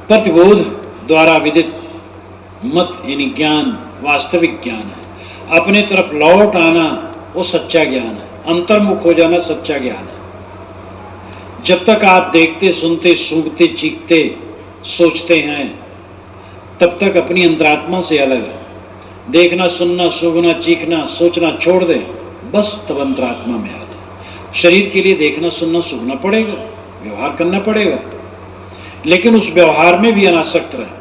प्रतिबोध द्वारा विदित मत यानी ज्ञान वास्तविक ज्ञान है। अपने तरफ लौट आना वो सच्चा ज्ञान है, अंतर्मुख हो जाना सच्चा ज्ञान है। जब तक आप देखते, सुनते, सूंघते, चीखते, सोचते हैं तब तक अपनी अंतरात्मा से अलग है। देखना, सुनना, सूंघना, चीखना, सोचना छोड़ दे, बस तब अंतरात्मा में आ जाए। शरीर के लिए देखना, सुनना, सूंघना पड़ेगा, व्यवहार करना पड़ेगा, लेकिन उस व्यवहार में भी अनासक्त रहे।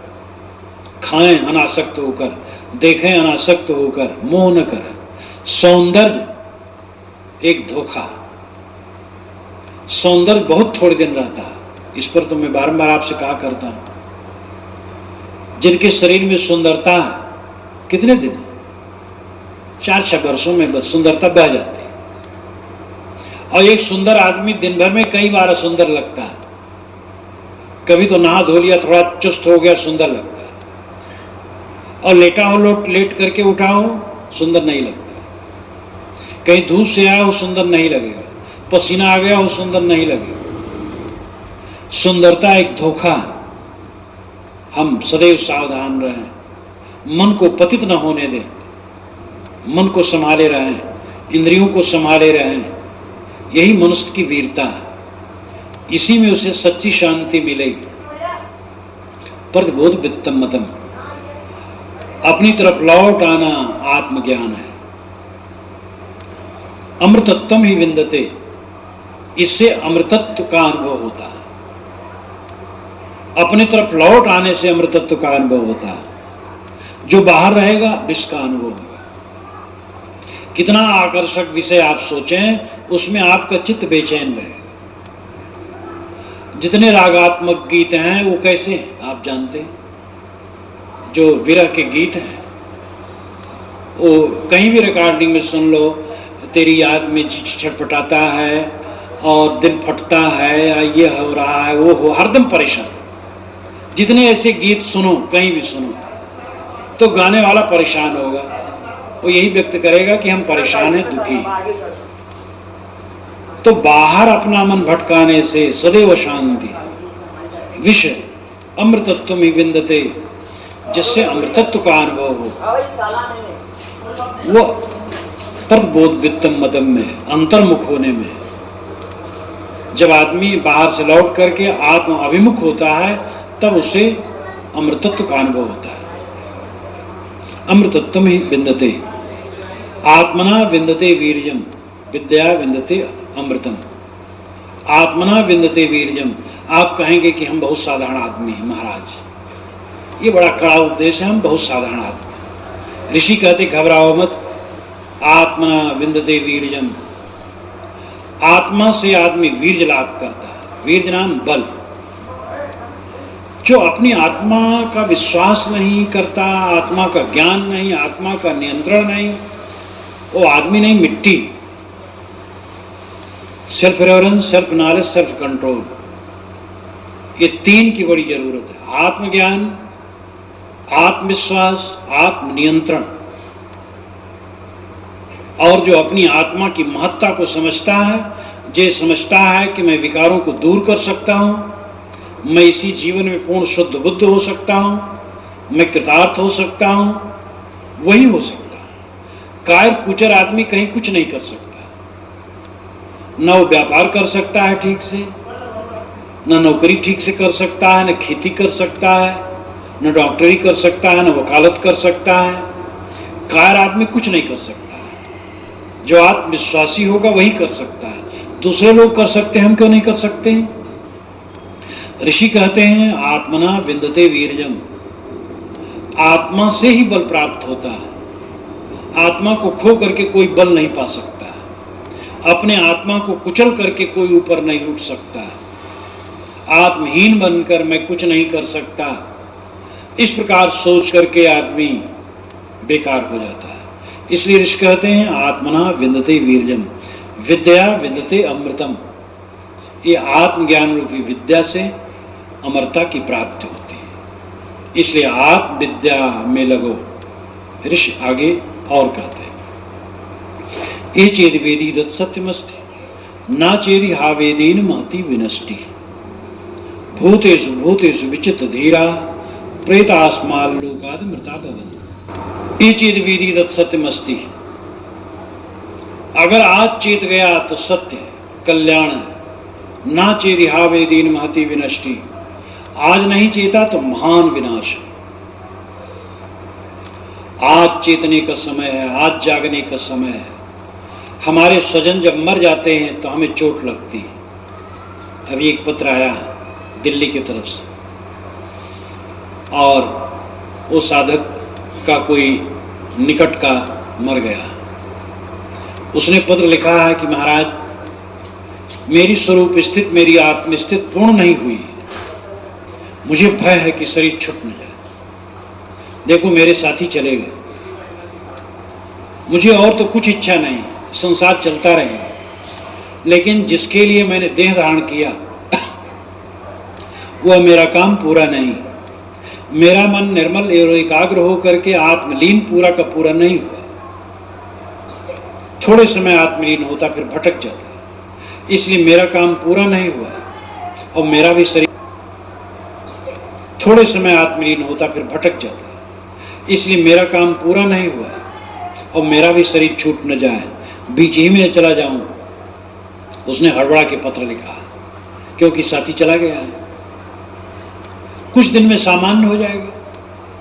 खाएं अनासक्त होकर, देखें अनासक्त होकर, मोह न करें। सौंदर्य एक धोखा, सौंदर्य बहुत थोड़े दिन रहता है। इस पर तो मैं बारंबार आपसे कहा करता हूं, जिनके शरीर में सुंदरता है कितने दिन, 4-6 वर्षों में बस सुंदरता बह जाती है। और एक सुंदर आदमी दिन भर में कई बार असुंदर लगता है। कभी तो नहा धो लिया, थोड़ा चुस्त हो गया, सुंदर लगता है, और लेटा हो, लेट करके उठा हो, सुंदर नहीं लगता। कहीं धूप से आया हो, सुंदर नहीं लगेगा। पसीना आ गया हो, सुंदर नहीं लगेगा। सुंदरता एक धोखा है। हम सदैव सावधान रहें, मन को पतित न होने दें, मन को संभाले रहें, इंद्रियों को संभाले रहें। यही मनुष्य की वीरता है, इसी में उसे सच्ची शांति मिलेगी। प्रतिबोध वित्तम मतम, अपनी तरफ लौट आना आत्मज्ञान है। अमृतत्वम ही विंदते, इससे अमृतत्व का अनुभव होता है। अपने तरफ लौट आने से अमृतत्व का अनुभव होता है। जो बाहर रहेगा विष का अनुभव होगा। कितना आकर्षक विषय आप सोचें, उसमें आपका चित्त बेचैन रहेगा। जितने रागात्मक गीत हैं वो कैसे हैं आप जानते हैं। जो विरह के गीत हैं वो कहीं भी रिकॉर्डिंग में सुन लो, तेरी याद में जी छटपटाता है और दिल फटता है, या ये हो रहा है, वो हो, हरदम परेशान। जितने ऐसे गीत सुनो, कहीं भी सुनो, तो गाने वाला परेशान होगा। वो यही व्यक्त करेगा कि हम परेशान हैं, दुखी। तो बाहर अपना मन भटकाने से सदैव शांति। विषय अमृतत्व में विंदते, जिससे अमृतत्व का अनुभव हो, वो प्रतिबोध वित्तम मदम में, अंतर्मुख होने में। जब आदमी बाहर से लौट करके आत्म अभिमुख होता है तब उसे अमृतत्व का अनुभव होता है। अमृतत्व ही विंदते, आत्मना विंदते वीर्यम, विद्या विंदते अमृतम। आत्मना विंदते वीर्यम। आप कहेंगे कि हम बहुत साधारण आदमी हैं महाराज, ये बड़ा कड़ा उपदेश है, हम बहुत साधारण आदमी। ऋषि कहते घबराओ मत, आत्मना विंदते वीर्यम। आत्मा से आदमी वीर्य लाभ करता है। वीर्य नाम बल। जो अपनी आत्मा का विश्वास नहीं करता, आत्मा का ज्ञान नहीं, आत्मा का नियंत्रण नहीं, वो आदमी नहीं, मिट्टी। Self reference, self knowledge, self control, ये तीन की बड़ी जरूरत है। आत्मज्ञान, आत्मविश्वास, आत्मनियंत्रण। और जो अपनी आत्मा की महत्ता को समझता है, जो समझता है कि मैं विकारों को दूर कर सकता हूं, मैं इसी जीवन में पूर्ण शुद्ध बुद्ध हो सकता हूं, मैं कृतार्थ हो सकता हूं, वही हो सकता है। कायर कुचर आदमी कहीं कुछ नहीं कर सकता। न वो व्यापार कर सकता है ठीक से, न नौकरी ठीक से कर सकता है, न खेती कर सकता है, न डॉक्टरी कर सकता है, न वकालत कर सकता है। कायर आदमी कुछ नहीं कर सकता है। जो आत्मविश्वासी होगा वही कर सकता है। दूसरे लोग कर सकते हैं, हम क्यों नहीं कर सकते हैं? ऋषि कहते हैं आत्मना विंदते वीर्यम। आत्मा से ही बल प्राप्त होता है। आत्मा को खो करके कोई बल नहीं पा सकता है। अपने आत्मा को कुचल करके कोई ऊपर नहीं उठ सकता है। आत्महीन बनकर मैं कुछ नहीं कर सकता, इस प्रकार सोच करके आदमी बेकार हो जाता है। इसलिए ऋषि कहते हैं आत्मना विंदते वीर्यम, विद्या विंदते अमृतम। ये आत्मज्ञान रूपी विद्या से अमरता की प्राप्ति होती है। इसलिए आत्म विद्या में लगो। ऋषि आगे और कहते हैं ये चेद वेदी दत्त सत्यमस्ति ना चेरी हा वेदीन महति विनष्टि भूतेषु भूतेषु विचित धीरा प्रेतास्माल लोकाद मृता भवन। ये चेद वेदी दत्त सत्यमस्ति। अगर आज चेत गया तो सत्य कल्याण है। ना चेदी हा वेदीन महति विनष्टि। आज नहीं चेता तो महान विनाश है। आज चेतने का समय है, आज जागने का समय है। हमारे स्वजन जब मर जाते हैं तो हमें चोट लगती है। अभी एक पत्र आया दिल्ली की तरफ से, और वो साधक का कोई निकट का मर गया। उसने पत्र लिखा है कि महाराज, मेरी स्वरूप स्थित, मेरी आत्मस्थित पूर्ण नहीं हुई। मुझे भय है कि शरीर छूट न जाए। देखो मेरे साथी चले गए, मुझे और तो कुछ इच्छा नहीं, संसार चलता रहे, लेकिन जिसके लिए मैंने देह धारण किया वह मेरा काम पूरा नहीं। मेरा मन निर्मल और एकाग्र होकर के आत्मलीन पूरा का पूरा नहीं हुआ। थोड़े समय आत्मलीन होता फिर भटक जाता। इसलिए मेरा काम पूरा नहीं हुआ और मेरा भी शरीर थोड़े समय आत्मलीन होता फिर भटक जाता। इसलिए मेरा काम पूरा नहीं हुआ और मेरा भी शरीर छूट न जाए, बीच ही में चला जाऊं। उसने हड़बड़ा के पत्र लिखा क्योंकि साथी चला गया है। कुछ दिन में सामान्य हो जाएगा,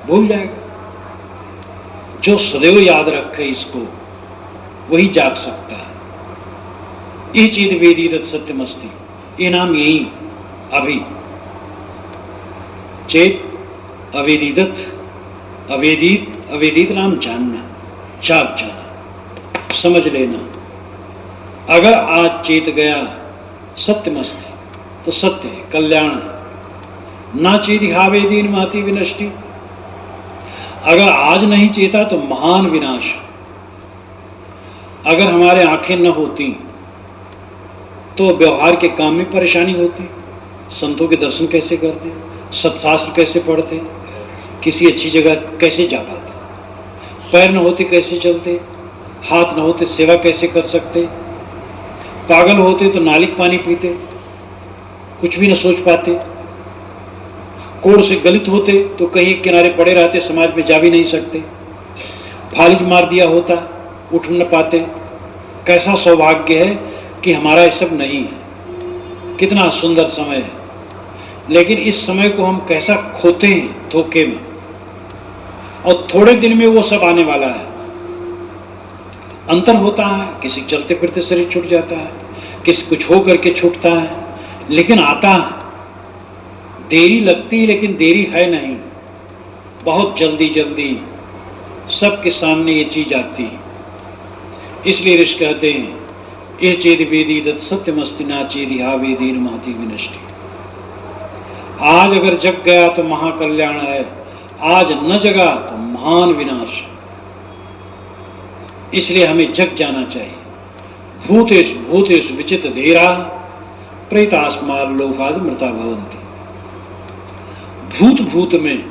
भूल जाएगा। जो सदैव याद रखे इसको वही जाग सकता है। ये चीज वेदीदत सत्यमस्ति। ये नाम यही अभी चेत अवेदीदत, अवेदित, अवेदित नाम जानना, जाग जाना, समझ लेना। अगर आज चेत गया सत्यमस्ति तो सत्य है, कल्याण है। ना चेती हावेदीन महति विनष्टि। अगर आज नहीं चेता तो महान विनाश। अगर हमारे आंखें न होती तो व्यवहार के काम में परेशानी होती। संतों के दर्शन कैसे करते, सत्शास्त्र कैसे पढ़ते, किसी अच्छी जगह कैसे जा पाते, पैर न होते कैसे चलते, हाथ न होते सेवा कैसे कर सकते, पागल होते तो नालिक पानी पीते, कुछ भी न सोच पाते, कोड़ से गलित होते तो कहीं किनारे पड़े रहते, समाज में जा भी नहीं सकते, फालिज मार दिया होता, उठ न पाते। कैसा सौभाग्य है कि हमारा ये सब नहीं है। कितना सुंदर समय है, लेकिन इस समय को हम कैसा खोते हैं धोखे में। और थोड़े दिन में वो सब आने वाला है। अंतर होता है, किसी चलते फिरते शरीर छूट जाता है, किसी कुछ हो करके छूटता है, लेकिन आता है। देरी लगती है लेकिन देरी है नहीं, बहुत जल्दी जल्दी सबके सामने ये चीज आती है। इसलिए ऋषि कहते हैं ये चेद वेदी दत्त सत्यमस्ति ना चेदी हा वेदीन महति विनष्टि। आज अगर जग गया तो महाकल्याण है, आज न जगा तो महान विनाश। इसलिए हमें जग जाना चाहिए। भूतेषु भूतेषु विचित धीरा प्रेतास्मार लोकाद मृता भवन्ति। भूत भूत में,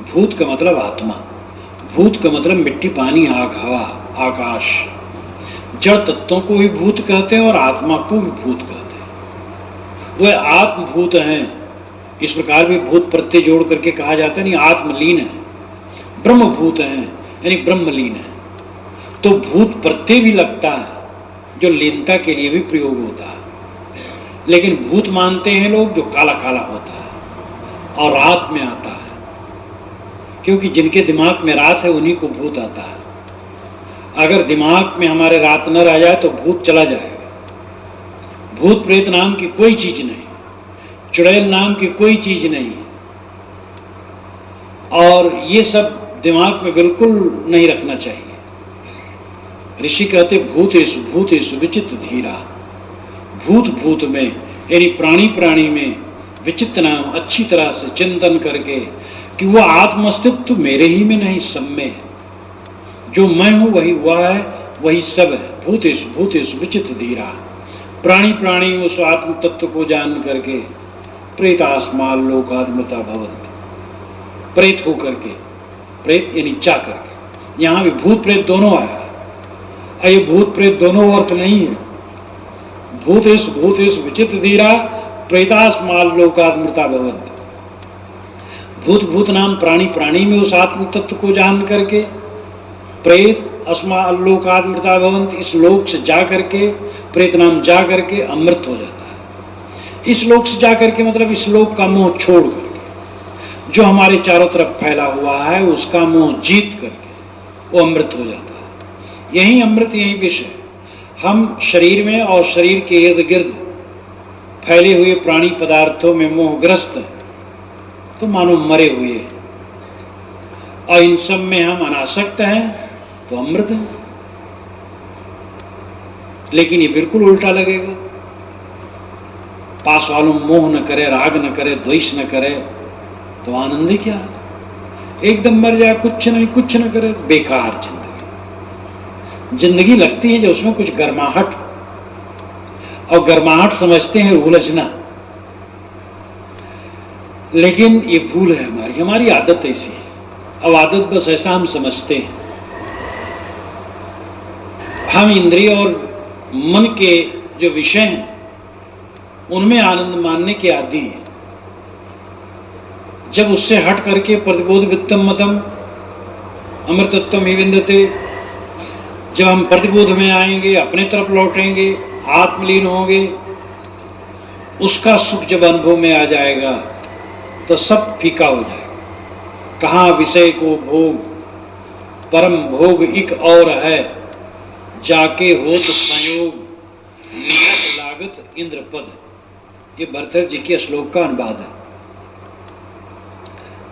भूत का मतलब आत्मा, भूत का मतलब मिट्टी पानी आग हवा आकाश। जड़ तत्वों को भी भूत कहते हैं और आत्मा को भी भूत कहते हैं। वह आत्मभूत हैं। इस प्रकार भी भूत प्रत्यय जोड़ करके कहा जाता है, नहीं आत्मलीन है, ब्रह्मभूत हैं यानी ब्रह्मलीन है। तो भूत प्रत्यय भी लगता है जो लीनता के लिए भी प्रयोग होता है। लेकिन भूत मानते हैं लोग जो काला काला होता है और रात में आता है, क्योंकि जिनके दिमाग में रात है उन्हीं को भूत आता है। अगर दिमाग में हमारे रात न रह जाए तो भूत चला जाएगा। भूत प्रेत नाम की कोई चीज नहीं, चुड़ैल नाम की कोई चीज नहीं, और ये सब दिमाग में बिल्कुल नहीं रखना चाहिए। ऋषि कहते भूतेषु भूतेषु विचित्र धीरा। भूत भूत में यानी प्राणी प्राणी में विचित्र नाम अच्छी तरह से चिंतन करके कि वह आत्मअस्तित्व मेरे ही में नहीं, सब में है। जो मैं हूं वही वह है, वही सब है। भूतेषु भूतेषु विचित्र धीरा। प्राणी प्राणी में उस आत्म तत्व को जान करके प्रेतास्माल लोकाद मृता भवन्ति। प्रेत होकर के, प्रेत यानी जा करके, यहां भी भूत प्रेत दोनों आया। ये भूत प्रेत दोनों अर्थ नहीं है। भूतेषु भूतेषु विचित्र धीरा प्रेतास्माल लोकाद मृता भवन्ति। भूत भूत नाम प्राणी प्राणी में उस आत्म तत्व को जान करके प्रेत अस्माल लोकाद मृता भवन्ति। इस लोक से जा करके, प्रेत नाम जा करके अमृत हो जाता है। इस लोक से जा करके मतलब इस लोक का मोह छोड़ करके, जो हमारे चारों तरफ फैला हुआ है उसका मोह जीत करके वो अमृत हो जाता है। यही अमृत, यही विष है। हम शरीर में और शरीर के इर्द गिर्द फैले हुए प्राणी पदार्थों में मोहग्रस्त हैं तो मानो मरे हुए हैं, और इन सब में हम अनासक्त हैं तो अमृत है। लेकिन ये बिल्कुल उल्टा लगेगा। पास वालों मोह न करे, राग न करे, द्वेष न करे तो आनंद ही क्या है। एकदम मर जाए, कुछ नहीं कुछ न करे, बेकार जिंदगी। जिंदगी लगती है जो उसमें कुछ गर्माहट, और गर्माहट समझते हैं उलझना। लेकिन ये भूल है हमारी, हमारी आदत ऐसी है। अब आदत बस ऐसा हम समझते हैं। हम इंद्रिय और मन के जो विषय हैं उनमें आनंद मानने के आदी हैं। जब उससे हट करके प्रतिबोध वित्तम मतम अमृतत्वम ही विंदते, जब हम प्रतिबोध में आएंगे, अपने तरफ लौटेंगे, आत्मलीन होंगे, उसका सुख जब अनुभव में आ जाएगा तो सब फीका हो जाएगा। कहाँ विषय को भोग, परम भोग एक और है, जाके होत संयोग नीरस लागत इंद्रपद। ये भरतर जी के श्लोक का अनुवाद है।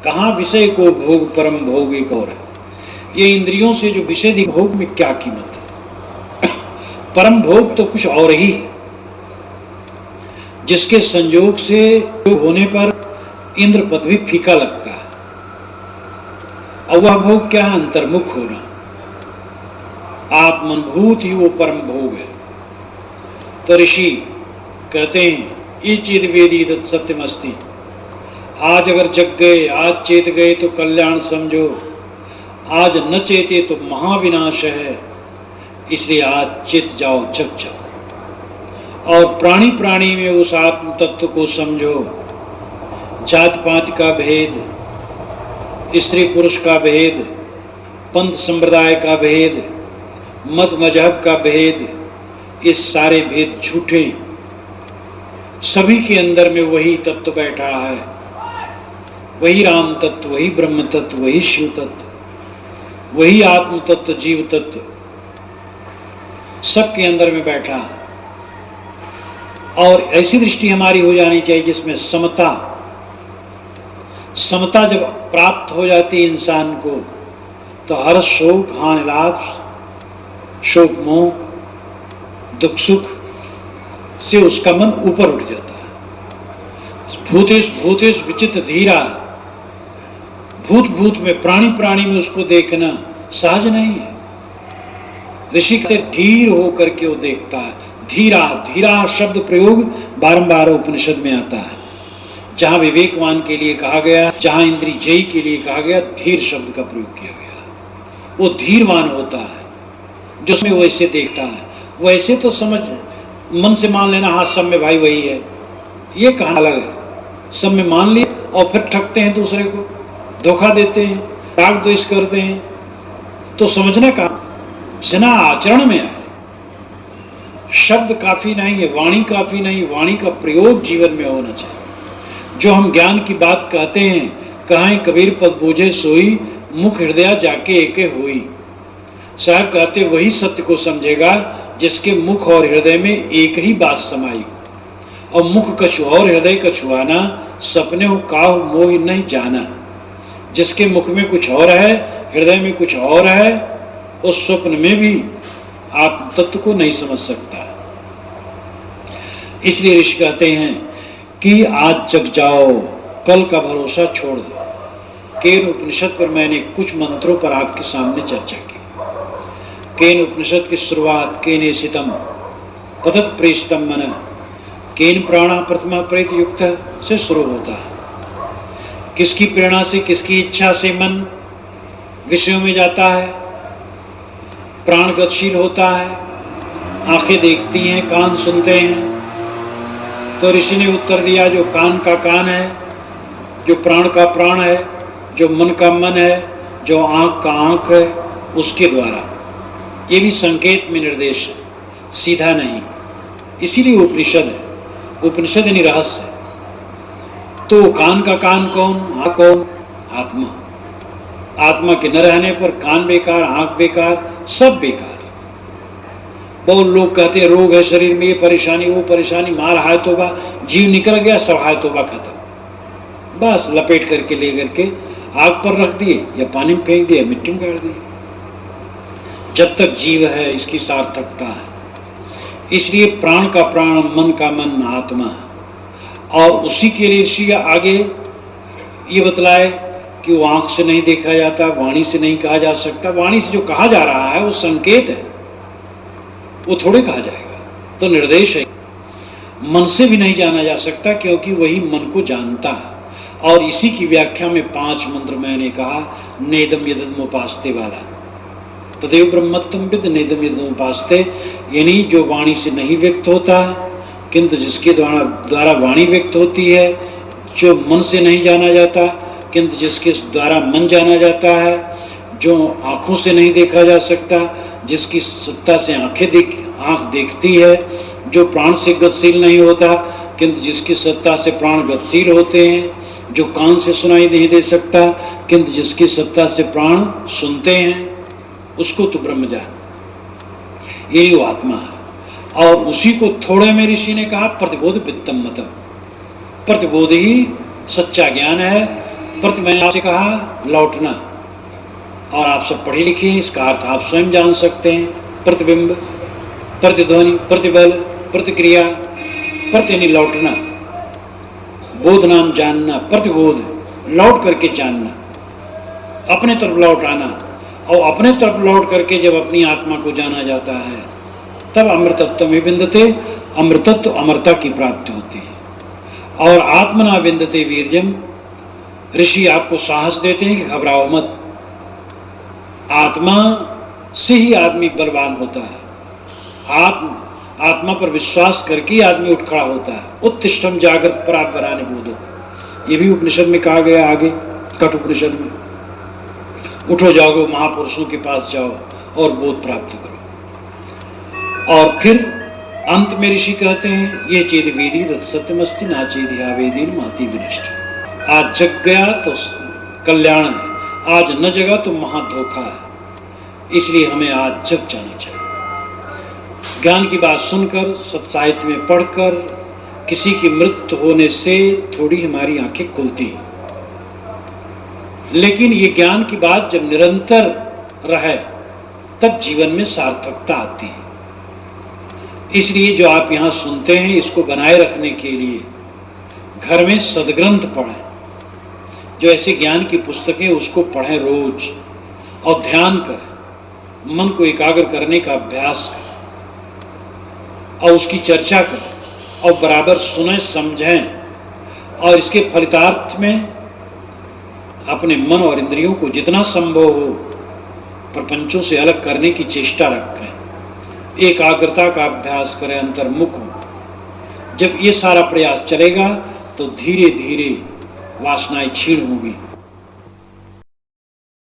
कहाँ विषय को भोग, परम भोग एक और है। ये इंद्रियों से जो विषय भोग में क्या कीमत है। परम भोग तो कुछ और ही है, जिसके संयोग से होने पर इंद्रपद भी फीका लगता है। और वह भोग क्या है? अंतर्मुख होना। आत्मनुभूत ही वो परम भोग है। तो ऋषि कहते हैं ये चेत वेदी दत्त सत्यमस्ति। आज अगर जग गए, आज चेत गए तो कल्याण समझो, आज न चेते तो महाविनाश है। इसलिए आज चेत जाओ, जग जाओ, और प्राणी प्राणी में उस आत्म तत्व को समझो। जात पात का भेद, स्त्री पुरुष का भेद, पंथ संप्रदाय का भेद, मत मजहब का भेद, इस सारे भेद झूठे। सभी के अंदर में वही तत्व बैठा है, वही राम तत्व, वही ब्रह्म तत्व, वही शिव तत्व, वही आत्म तत्व, जीव तत्व सबके अंदर में बैठा। और ऐसी दृष्टि हमारी हो जानी चाहिए जिसमें समता जब प्राप्त हो जाती है इंसान को, तो हर्ष शोक हानि लाभ, शोक मोह, दुख सुख से उसका मन ऊपर उठ जाता है। भूतेश भूतेश विचित्र धीरा, भूत भूत में प्राणी प्राणी में उसको देखना सहज नहीं है। ऋषि कहते धीर होकर के वो देखता है। धीरा, धीरा शब्द प्रयोग बारंबार उपनिषद में आता है। जहां विवेकवान के लिए कहा गया, जहां इंद्रिय जयी के लिए कहा गया, धीर शब्द का प्रयोग किया गया। वो धीरवान होता है जो उसमें वैसे देखता है। वैसे तो समझ मन से मान लेना, हाँ सब में भाई वही है, ये कहां अलग है। सब में मान लिया और फिर ठगते हैं, दूसरे को धोखा देते हैं, राग द्वेष करते हैं, तो समझना कहां, सना आचरण में है। शब्द काफी नहीं है, वाणी काफी नहीं, वाणी का प्रयोग जीवन में होना चाहिए। जो हम ज्ञान की बात कहते हैं, कहें कबीर पद बूझे सोई, मुख हृदय जाके एके होई। साहब कहते वही सत्य को समझेगा जिसके मुख और हृदय में एक ही बात समाई। और मुख कछु और हृदय कछु आना, सपने हो काहु मोह नहीं जाना। जिसके मुख में कुछ और है, हृदय में कुछ और है, उस स्वप्न में भी आप तत्व को नहीं समझ सकता। इसलिए ऋषि कहते हैं कि आज जग जाओ, कल का भरोसा छोड़ दो। केन उपनिषद पर मैंने कुछ मंत्रों पर आपके सामने चर्चा की। केन उपनिषद की शुरुआत केने सितम पतत प्रेषितम मन, केन प्राणा प्रथमा प्रेत युक्त से शुरू होता है। किसकी प्रेरणा से, किसकी इच्छा से मन विषयों में जाता है, प्राण गतिशील होता है, आंखें देखती हैं, कान सुनते हैं। तो ऋषि ने उत्तर दिया, जो कान का कान है, जो प्राण का प्राण है, जो मन का मन है, जो आंख का आंख है, उसके द्वारा। ये भी संकेत में निर्देश है, सीधा नहीं। इसीलिए उपनिषद है। उपनिषद यानी रहस्य। तो कान का कान कौन, आंख कौन? आत्मा। आत्मा के न रहने पर कान बेकार, आंख बेकार, सब बेकार। बहुत लोग कहते हैं रोग है शरीर में, ये परेशानी वो परेशानी, मार हाय तोबा, जीव निकल गया, सब हाय तोबा खत्म। बस लपेट करके ले करके आग पर रख दिए या पानी में फेंक दिए, मिट्टी में गाड़ दिए। जब तक जीव है इसकी सार्थकता है। इसलिए प्राण का प्राण, मन का मन आत्मा है। और उसी के लिए ऋषि आगे ये बतलाए कि वो आंख से नहीं देखा जाता, वाणी से नहीं कहा जा सकता। वाणी से जो कहा जा रहा है वो संकेत है, वो थोड़े कहा जाएगा, तो निर्देश है। मन से भी नहीं जाना जा सकता क्योंकि वही मन को जानता है। और इसी की व्याख्या में 5 मंत्र मैंने कहा, नेदम यदम उपास्ते वाला, तदेव ब्रह्मत्वम विद नेदम यदम उपास्ते, यानी जो वाणी से नहीं व्यक्त होता किंतु जिसके द्वारा वाणी व्यक्त होती है, जो मन से नहीं जाना जाता किंतु जिसके द्वारा मन जाना जाता है, जो आंखों से नहीं देखा जा सकता, जिसकी सत्ता से आंख देखती है, जो प्राण से गतिशील नहीं होता किंतु जिसकी सत्ता से प्राण गतिशील होते हैं, जो कान से सुनाई नहीं दे सकता किंतु जिसकी सत्ता से प्राण सुनते हैं, उसको तो ब्रह्म जान, यही वो आत्मा है। और उसी को थोड़े में ऋषि ने कहा प्रतिबोध वित्तम मतम। प्रतिबोध ही सच्चा ज्ञान है। प्रति मैंने आपसे कहा लौटना, और आप सब पढ़े लिखे हैं, इसका अर्थ आप स्वयं जान सकते हैं। प्रतिबिंब, प्रतिध्वनि, प्रतिबल, प्रतिक्रिया, प्रति यानी लौटना, बोध नाम जानना, प्रतिबोध लौट करके जानना, अपने तरफ लौट आना। और अपने तरफ लौट करके जब अपनी आत्मा को जाना जाता है तब अमृतत्व में विंदते, अमृतत्व अमरता की प्राप्ति होती है। और आत्मना विंदते वीर्यम, ऋषि आपको साहस देते हैं कि घबराओ मत। आत्मा से ही आदमी बलवान होता है। आत्मा पर विश्वास करके आदमी उठ खड़ा होता है। उत्तिष्ठम जागृत परापरानि बोधो, ये भी उपनिषद में कहा गया आगे, कठ उपनिषद में। उठो जागो, महापुरुषों के पास जाओ और बोध प्राप्त करो। और फिर अंत में ऋषि कहते हैं, ये चेद वेदी तत् सत्यमस्ति ना चेद आवेदीन माति विनष्ट। आज जग गया तो कल्याण है, आज न जगा तो महाधोखा है। इसलिए हमें आज जग जाना चाहिए। ज्ञान की बात सुनकर, सत्साहित्य में पढ़कर, किसी की मृत्यु होने से थोड़ी हमारी आंखें खुलती हैं। लेकिन ये ज्ञान की बात जब निरंतर रहे, तब जीवन में सार्थकता आती है। इसलिए जो आप यहाँ सुनते हैं, इसको बनाए रखने के लिए घर में सद्ग्रंथ पढ़ें। जो ऐसे ज्ञान की पुस्तकें, उसको पढ़ें रोज और ध्यान करें, मन को एकाग्र करने का अभ्यास करें और उसकी चर्चा करें और बराबर सुनें, समझें और इसके फलितार्थ में अपने मन और इंद्रियों को जितना संभव हो प्रपंचों से अलग करने की चेष्टा रखें। एकाग्रता का अभ्यास करें, अंतर्मुख हो। जब ये सारा प्रयास चलेगा तो धीरे धीरे वासनाएं क्षीण होंगी